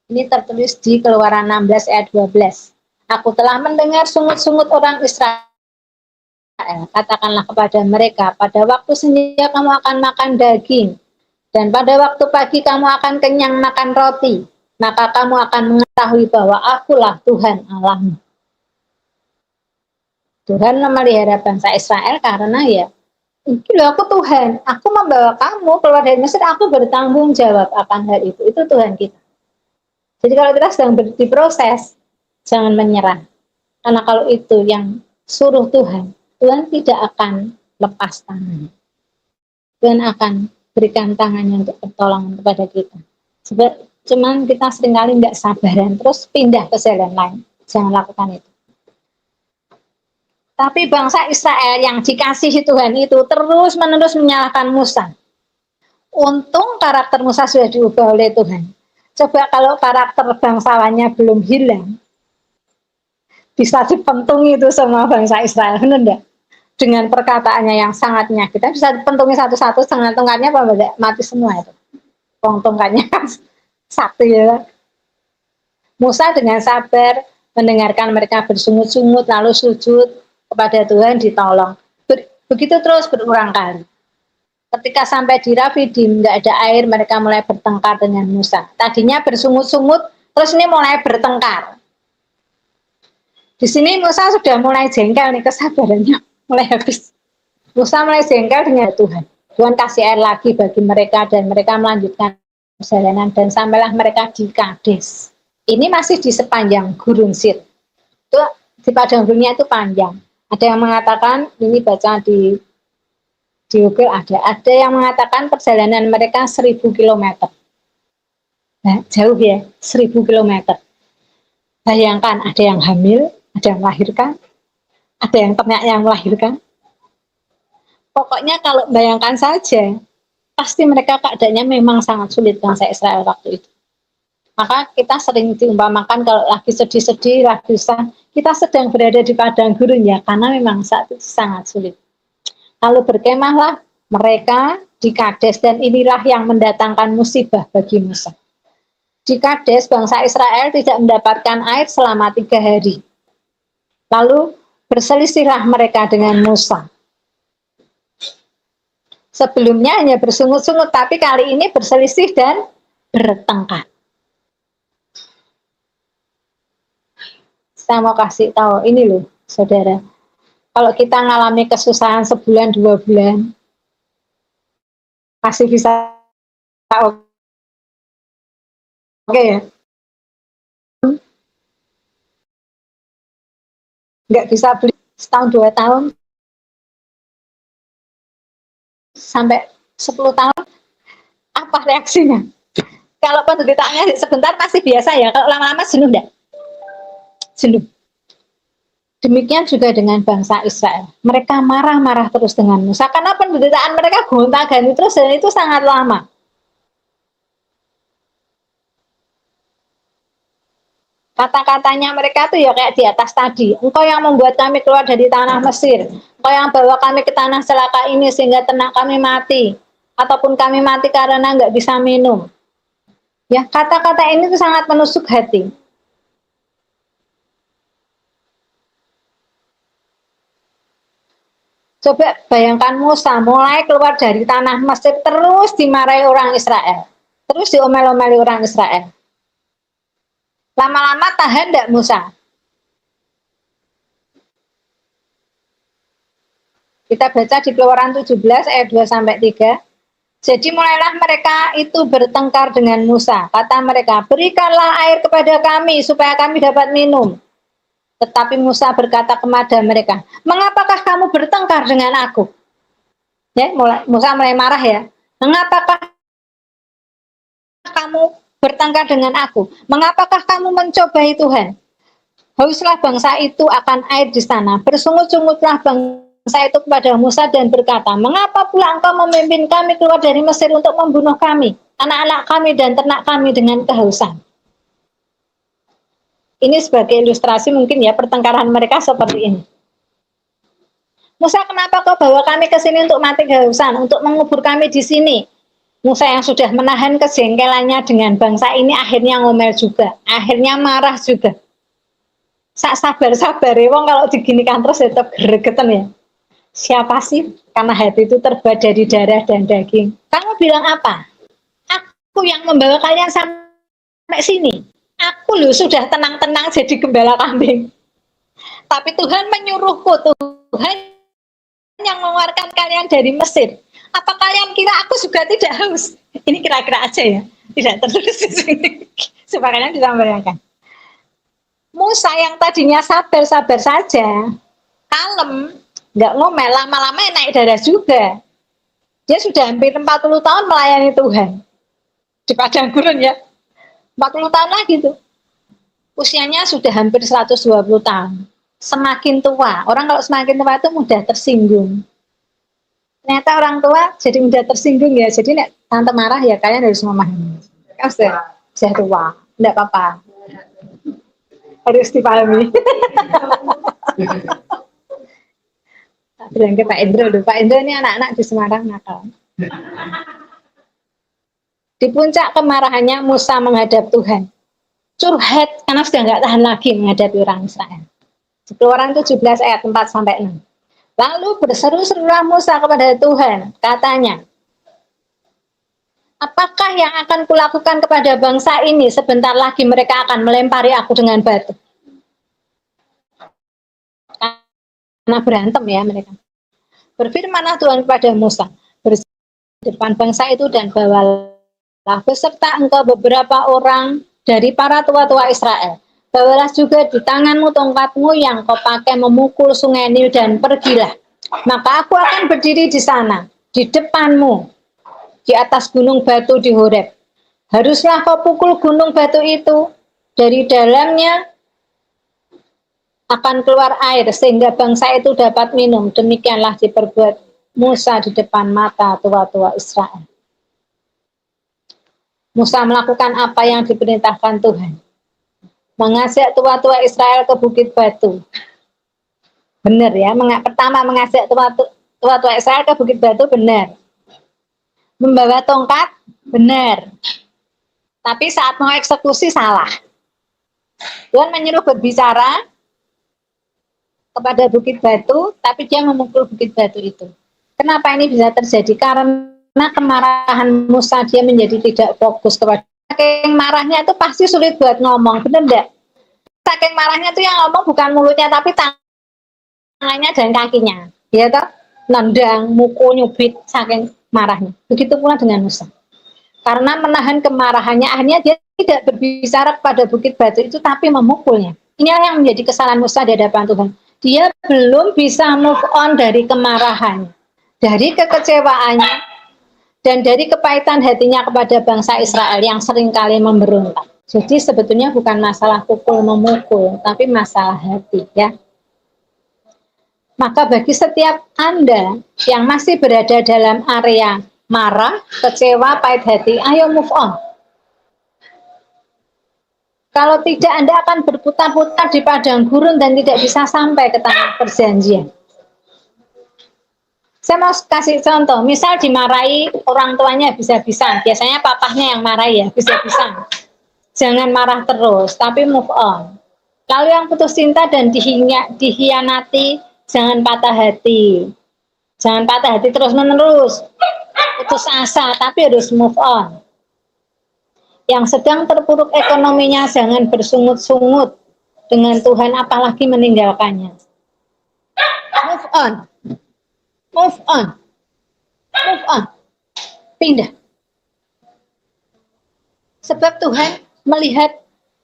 Ini tertulis di Keluaran 16 ayat 12. Aku telah mendengar sungut-sungut orang Israel. Katakanlah kepada mereka, pada waktu senja kamu akan makan daging, dan pada waktu pagi kamu akan kenyang makan roti, maka kamu akan mengetahui bahwa akulah Tuhan Allahmu. Tuhan memelihara bangsa Israel karena ya, aku Tuhan, aku membawa kamu keluar dari Mesir, aku bertanggung jawab akan hal itu Tuhan kita. Jadi kalau kita sedang diproses, jangan menyerah, karena kalau itu yang suruh Tuhan tidak akan lepas tangan. Tuhan akan berikan tangannya untuk pertolongan kepada kita. Sebab cuman kita seringkali tidak sabaran, terus pindah ke jalan lain. Jangan lakukan itu. Tapi bangsa Israel yang dikasihi Tuhan itu terus-menerus menyalahkan Musa. Untung karakter Musa sudah diubah oleh Tuhan. Coba kalau karakter bangsawannya belum hilang, bisa dipentung itu semua bangsa Israel, benar enggak? dengan perkataannya yang sangat menyakitkan, bisa pentungin satu-satu, setengah tongkatnya apa mati semua itu. Tongkatnya kan sakti ya. Musa dengan sabar mendengarkan mereka bersungut-sungut lalu sujud kepada Tuhan, ditolong. Begitu terus berulang kali. Ketika sampai di Rafidim, nggak ada air, mereka mulai bertengkar dengan Musa. Tadinya bersungut-sungut, terus ini mulai bertengkar. Di sini Musa sudah mulai jengkel nih, kesabarannya mulai habis. Musa mulai jengkel dengan Tuhan. Tuhan kasih air lagi bagi mereka dan mereka melanjutkan perjalanan dan sampailah mereka di Kades. Ini masih di sepanjang Gurun Sir. Itu di padang gurunnya itu panjang. Ada yang mengatakan, ini baca di Google ada yang mengatakan perjalanan mereka 1000 km. Nah, jauh ya, 1000 km. Bayangkan ada yang hamil, ada yang melahirkan, ada yang ternak yang melahirkan. Pokoknya kalau bayangkan saja, pasti mereka keadaannya memang sangat sulit bangsa Israel waktu itu. Maka kita sering diumpamakan kalau lagi sedih-sedih, lagi susah, kita sedang berada di padang gurun ya, karena memang saat itu sangat sulit. Lalu berkemahlah mereka di Kades dan inilah yang mendatangkan musibah bagi Musa. Di Kades bangsa Israel tidak mendapatkan air selama 3 hari. Lalu berselisihlah mereka dengan Musa. Sebelumnya hanya bersungut-sungut, tapi kali ini berselisih dan bertengkar. Saya mau kasih tahu ini loh, saudara. Kalau kita ngalami kesusahan sebulan 2 bulan, masih bisa oke ya. Nggak bisa beli setahun 2 tahun sampai 10 tahun, apa reaksinya? Kalau penderitaannya sebentar masih biasa ya, kalau lama-lama jenuh enggak? Jenuh. Demikian juga dengan bangsa Israel. Mereka marah-marah terus dengan Musa karena penderitaan mereka gonta-ganti terus dan itu sangat lama. Kata-katanya mereka tuh ya kayak di atas tadi. Engkau yang membuat kami keluar dari tanah Mesir. Engkau yang bawa kami ke tanah celaka ini sehingga ternak kami mati. Ataupun kami mati karena nggak bisa minum. Ya, kata-kata ini tuh sangat menusuk hati. Coba bayangkan Musa mulai keluar dari tanah Mesir terus dimarahi orang Israel. Terus diomel-omeli orang Israel. Lama-lama tahan enggak Musa? Kita baca di Keluaran 17 ayat 2 sampai 3. Jadi mulailah mereka itu bertengkar dengan Musa. Kata mereka, "Berikanlah air kepada kami supaya kami dapat minum." Tetapi Musa berkata kepada mereka, "Mengapakah kamu bertengkar dengan aku?" Ya, Musa mulai marah ya. "Mengapakah kamu bertengkar dengan aku? Mengapakah kamu mencobai Tuhan? Hauslah bangsa itu akan air di sana. Bersungut-sungutlah bangsa itu kepada Musa dan berkata, mengapa pula engkau memimpin kami keluar dari Mesir untuk membunuh kami, anak-anak kami dan ternak kami dengan kehausan?" Ini sebagai ilustrasi mungkin ya pertengkaran mereka seperti ini. "Musa, kenapa kau bawa kami ke sini untuk mati kehausan, untuk mengubur kami di sini?" Musa yang sudah menahan kejengkelannya dengan bangsa ini akhirnya ngomel juga, akhirnya marah juga. Sak sabar-sabar ya, wong kalau diginikan terus tetap gregetan ya. Siapa sih? Karena hati itu terbuat dari darah dan daging. Kamu bilang apa? Aku yang membawa kalian sampai sini. Aku loh sudah tenang-tenang jadi gembala kambing. Tapi Tuhan menyuruhku, Tuhan yang mengeluarkan kalian dari Mesir. Apa kalian kira aku juga tidak haus? Ini kira-kira aja ya, tidak tertulis di sini. Supaya kalian bisa membayangkan. Musa yang tadinya sabar-sabar saja, kalem, nggak ngomel, lama-lama naik darah juga. Dia sudah hampir 40 tahun melayani Tuhan. Di padang gurun ya. 40 tahun lagi tuh. Usianya sudah hampir 120 tahun. Semakin tua, orang kalau semakin tua itu mudah tersinggung. Ternyata orang tua jadi mudah tersinggung ya. Jadi nek tante marah ya kalian harus memahami. Kan sudah tua, enggak apa-apa. Harus dipahami. Bilang ke Pak Indro, Pak Indro ini anak-anak di Semarang nakal. Di puncak kemarahannya Musa menghadap Tuhan. Curhat karena sudah nggak tahan lagi menghadapi orang Israel. 10 orang 17 ayat 4 sampai 6. Lalu berseru-serulah Musa kepada Tuhan, katanya, apakah yang akan kulakukan kepada bangsa ini? Sebentar lagi mereka akan melempari aku dengan batu. Karena berantem ya mereka. Berfirmanlah Tuhan kepada Musa, di depan bangsa itu dan bawalah beserta engkau beberapa orang dari para tua-tua Israel. Bawalah juga di tanganmu tongkatmu yang kau pakai memukul sungai Nil dan pergilah. Maka aku akan berdiri di sana, di depanmu, di atas gunung batu di Horeb. Haruslah kau pukul gunung batu itu, dari dalamnya akan keluar air sehingga bangsa itu dapat minum. Demikianlah diperbuat Musa di depan mata tua-tua Israel. Musa melakukan apa yang diperintahkan Tuhan. Mengajak tua-tua Israel ke Bukit Batu. Benar ya, pertama mengajak tua-tua Israel ke Bukit Batu, benar. Membawa tongkat, benar. Tapi saat mau eksekusi salah. Tuhan menyuruh berbicara kepada Bukit Batu, tapi dia memukul Bukit Batu itu. Kenapa ini bisa terjadi? Karena kemarahan Musa, dia menjadi tidak fokus kepada. Saking marahnya itu pasti sulit buat ngomong, benar enggak? Saking marahnya itu yang ngomong bukan mulutnya, tapi tangannya dan kakinya. Ya toh? Nendang, mukul, nyubit, saking marahnya. Begitu pula dengan Musa. Karena menahan kemarahannya, akhirnya dia tidak berbicara kepada Bukit Batu itu, tapi memukulnya. Inilah yang menjadi kesalahan Musa di hadapan Tuhan. Dia belum bisa move on dari kemarahannya, dari kekecewaannya, dan dari kepahitan hatinya kepada bangsa Israel yang seringkali memberontak. Jadi sebetulnya bukan masalah pukul memukul, tapi masalah hati ya. Maka bagi setiap Anda yang masih berada dalam area marah, kecewa, pahit hati, ayo move on. Kalau tidak, Anda akan berputar-putar di padang gurun dan tidak bisa sampai ke tanah perjanjian. Saya mau kasih contoh, misal dimarahi orang tuanya bisa-bisa, biasanya papahnya yang marahi ya, bisa-bisa. Jangan marah terus, tapi move on. Kalau yang putus cinta dan dihianati, jangan patah hati. Jangan patah hati terus-menerus. Putus asa, tapi harus move on. Yang sedang terpuruk ekonominya, jangan bersungut-sungut dengan Tuhan, apalagi meninggalkannya. Move on. Move on. Move on. Pindah. Sebab Tuhan melihat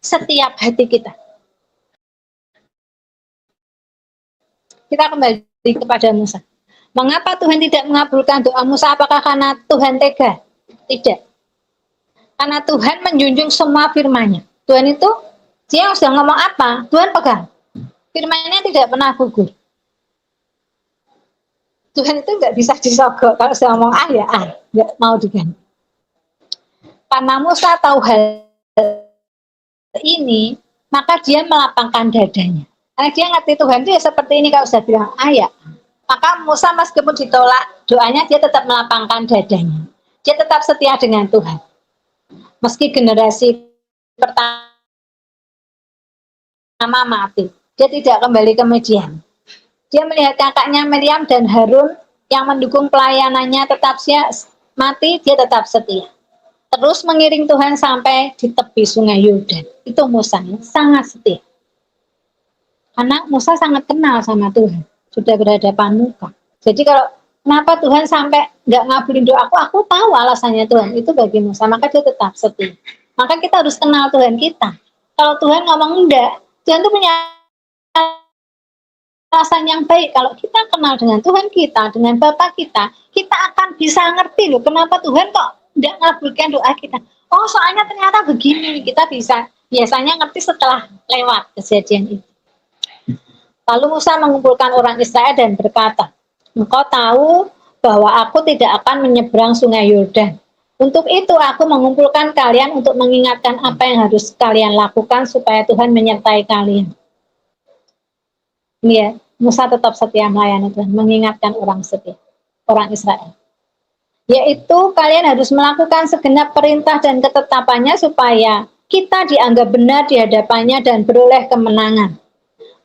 setiap hati kita. Kita kembali kepada Musa. Mengapa Tuhan tidak mengabulkan doa Musa? Apakah karena Tuhan tega? Tidak. Karena Tuhan menjunjung semua firman-Nya. Tuhan itu, dia sudah ngomong apa, Tuhan pegang. Firman-Nya tidak pernah gugur. Tuhan itu nggak bisa disogok. Kalau sudah ngomong A ya A, nggak mau diganti. Karena Musa tahu hal ini, maka dia melapangkan dadanya. Karena dia ngerti Tuhan itu ya seperti ini, kalau sudah bilang A ya A. Maka Musa meskipun ditolak doanya, dia tetap melapangkan dadanya. Dia tetap setia dengan Tuhan. Meski generasi pertama mati, dia tidak kembali ke Midian. Dia melihat kakaknya Miriam dan Harun yang mendukung pelayanannya tetap mati, dia tetap setia. Terus mengiring Tuhan sampai di tepi sungai Yordan. Itu Musa, sangat setia. Karena Musa sangat kenal sama Tuhan, sudah berhadapan muka. Jadi kalau kenapa Tuhan sampai nggak ngabulin doaku, aku tahu alasannya Tuhan, itu bagi Musa, maka dia tetap setia. Maka kita harus kenal Tuhan kita. Kalau Tuhan ngomong enggak, Tuhan itu punya alasan yang baik. Kalau kita kenal dengan Tuhan kita, dengan Bapa kita akan bisa ngerti loh, kenapa Tuhan kok enggak ngabulkan doa kita. Oh, soalnya ternyata begini, kita bisa biasanya ngerti setelah lewat kejadian itu. Lalu Musa mengumpulkan orang Israel dan berkata, engkau tahu bahwa aku tidak akan menyeberang sungai Yordan. Untuk itu aku mengumpulkan kalian untuk mengingatkan apa yang harus kalian lakukan supaya Tuhan menyertai kalian. Ini ya, Musa tetap setia melayani Tuhan, mengingatkan orang setia, orang Israel. Yaitu kalian harus melakukan segenap perintah dan ketetapannya supaya kita dianggap benar di hadapannya dan beroleh kemenangan.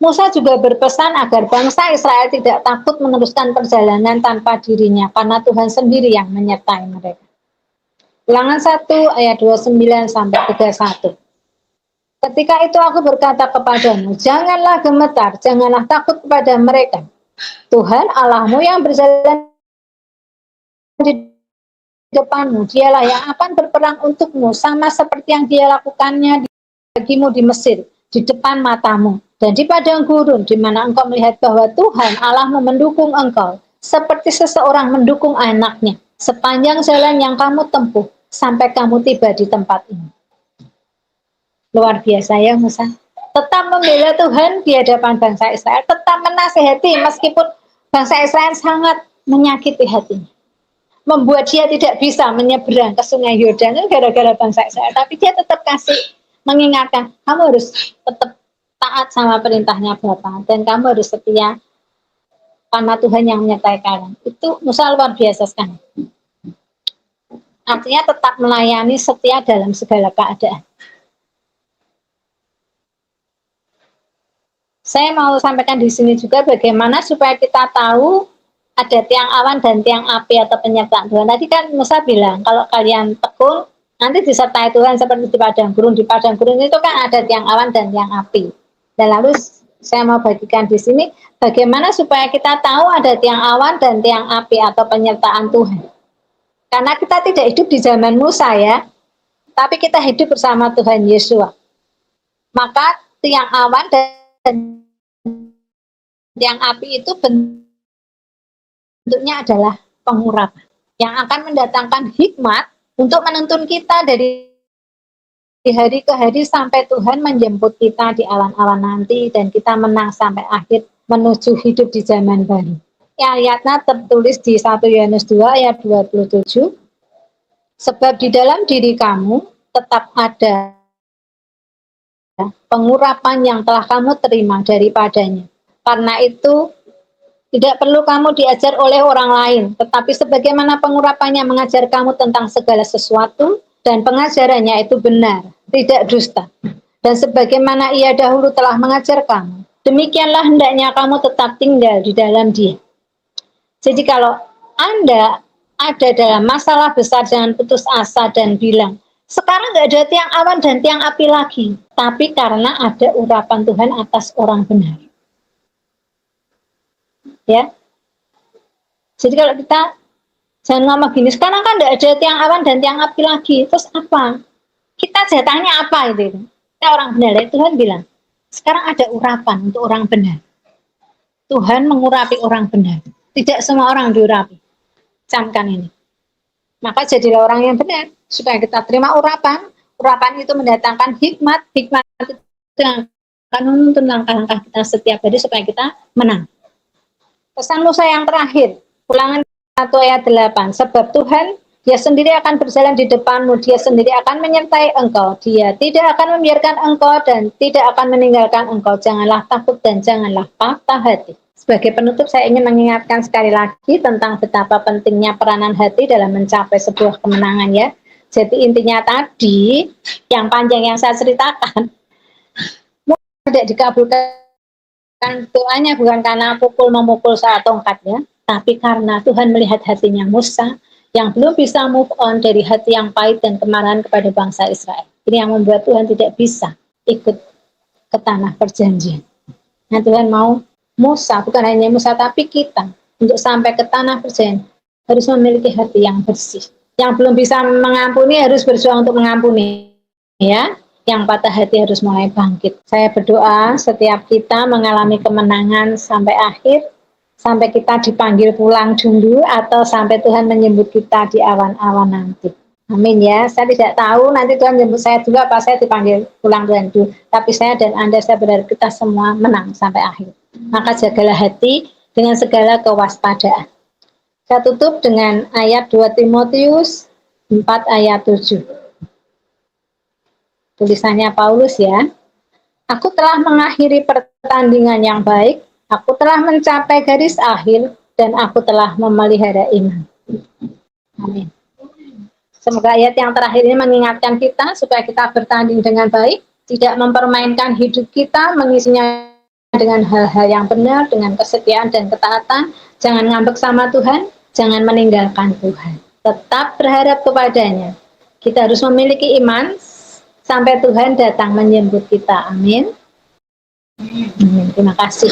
Musa juga berpesan agar bangsa Israel tidak takut meneruskan perjalanan tanpa dirinya, karena Tuhan sendiri yang menyertai mereka. Ulangan 1 ayat 29 sampai 31. Ketika itu aku berkata kepadamu, janganlah gemetar, janganlah takut kepada mereka. Tuhan Allahmu yang berjalan di depanmu, dialah yang akan berperang untukmu, sama seperti yang dia lakukannya bagimu di Mesir, di depan matamu, dan di padang gurun, di mana engkau melihat bahwa Tuhan Allahmu mendukung engkau, seperti seseorang mendukung anaknya, sepanjang jalan yang kamu tempuh, sampai kamu tiba di tempat ini. Luar biasa ya Musa. Tetap membela Tuhan di hadapan bangsa Israel, tetap menasehati meskipun bangsa Israel sangat menyakiti hatinya. Membuat dia tidak bisa menyeberang ke sungai Yordan gara-gara bangsa Israel. Tapi dia tetap kasih mengingatkan, kamu harus tetap taat sama perintahnya Bapa. Dan kamu harus setia karena Tuhan yang menyertai kalian. Itu Musa luar biasa sekali. Artinya tetap melayani setia dalam segala keadaan. Saya mau sampaikan di sini juga bagaimana supaya kita tahu ada tiang awan dan tiang api atau penyertaan Tuhan. Tadi kan Musa bilang, kalau kalian tekun, nanti disertai Tuhan seperti di padang gurun. Di padang gurun itu kan ada tiang awan dan tiang api. Dan lalu saya mau bagikan di sini, bagaimana supaya kita tahu ada tiang awan dan tiang api atau penyertaan Tuhan. Karena kita tidak hidup di zaman Musa ya, tapi kita hidup bersama Tuhan Yesus. Maka tiang awan dan tiang api itu bentuknya adalah pengurapan yang akan mendatangkan hikmat untuk menuntun kita dari hari ke hari sampai Tuhan menjemput kita di awan-awan nanti dan kita menang sampai akhir menuju hidup di zaman baru. Ayatnya tertulis di 1 Yohanes 2 ayat 27. Sebab di dalam diri kamu tetap ada pengurapan yang telah kamu terima daripadanya. Karena itu tidak perlu kamu diajar oleh orang lain, tetapi sebagaimana pengurapannya mengajar kamu tentang segala sesuatu, dan pengajarannya itu benar, tidak dusta. Dan sebagaimana ia dahulu telah mengajar kamu, demikianlah hendaknya kamu tetap tinggal di dalam dia. Jadi kalau Anda ada dalam masalah besar, jangan putus asa dan bilang, sekarang nggak ada tiang awan dan tiang api lagi. Tapi karena ada urapan Tuhan atas orang benar. Ya. Jadi kalau kita jangan ngomong gini, sekarang kan nggak ada tiang awan dan tiang api lagi. Terus apa? Kita jatahnya apa itu? Kita orang benar. Tuhan bilang, sekarang ada urapan untuk orang benar. Tuhan mengurapi orang benar. Tidak semua orang diurapi. Camkan ini. Maka jadilah orang yang benar. Supaya kita terima urapan. Urapan itu mendatangkan hikmat. Hikmat itu akan menuntun langkah-langkah kita setiap hari supaya kita menang. Pesan Musa yang terakhir. Ulangan 1 ayat 8. Sebab Tuhan, dia sendiri akan berjalan di depanmu. Dia sendiri akan menyertai engkau. Dia tidak akan membiarkan engkau dan tidak akan meninggalkan engkau. Janganlah takut dan janganlah patah hati. Sebagai penutup, saya ingin mengingatkan sekali lagi tentang betapa pentingnya peranan hati dalam mencapai sebuah kemenangan ya. Jadi intinya tadi, yang panjang yang saya ceritakan, tidak dikabulkan doanya bukan karena memukul saat tongkat ya, tapi karena Tuhan melihat hatinya Musa yang belum bisa move on dari hati yang pahit dan kemarahan kepada bangsa Israel. Ini yang membuat Tuhan tidak bisa ikut ke tanah perjanjian. Nah Tuhan mau Musa, bukan hanya Musa tapi kita, untuk sampai ke tanah perjanjian harus memiliki hati yang bersih. Yang belum bisa mengampuni harus berjuang untuk mengampuni. Ya, yang patah hati harus mulai bangkit. Saya berdoa setiap kita mengalami kemenangan sampai akhir, sampai kita dipanggil pulang dulu atau sampai Tuhan menyebut kita di awan-awan nanti. Amin ya. Saya tidak tahu nanti Tuhan menyebut saya dulu apa saya dipanggil pulang Tuhan dulu. Tapi saya dan Anda, saya berharap kita semua menang sampai akhir. Maka jagalah hati dengan segala kewaspadaan. Saya tutup dengan ayat 2 Timotius 4 ayat 7. Tulisannya Paulus ya. Aku telah mengakhiri pertandingan yang baik, Aku telah mencapai garis akhir dan aku telah memelihara iman. Amin. Semoga ayat yang terakhir ini mengingatkan kita supaya kita bertanding dengan baik, tidak mempermainkan hidup kita, mengisinya dengan hal-hal yang benar, dengan kesetiaan dan ketaatan. Jangan ngambek sama Tuhan, jangan meninggalkan Tuhan. Tetap berharap kepadanya. Kita harus memiliki iman sampai Tuhan datang menjemput kita. Amin. Terima kasih.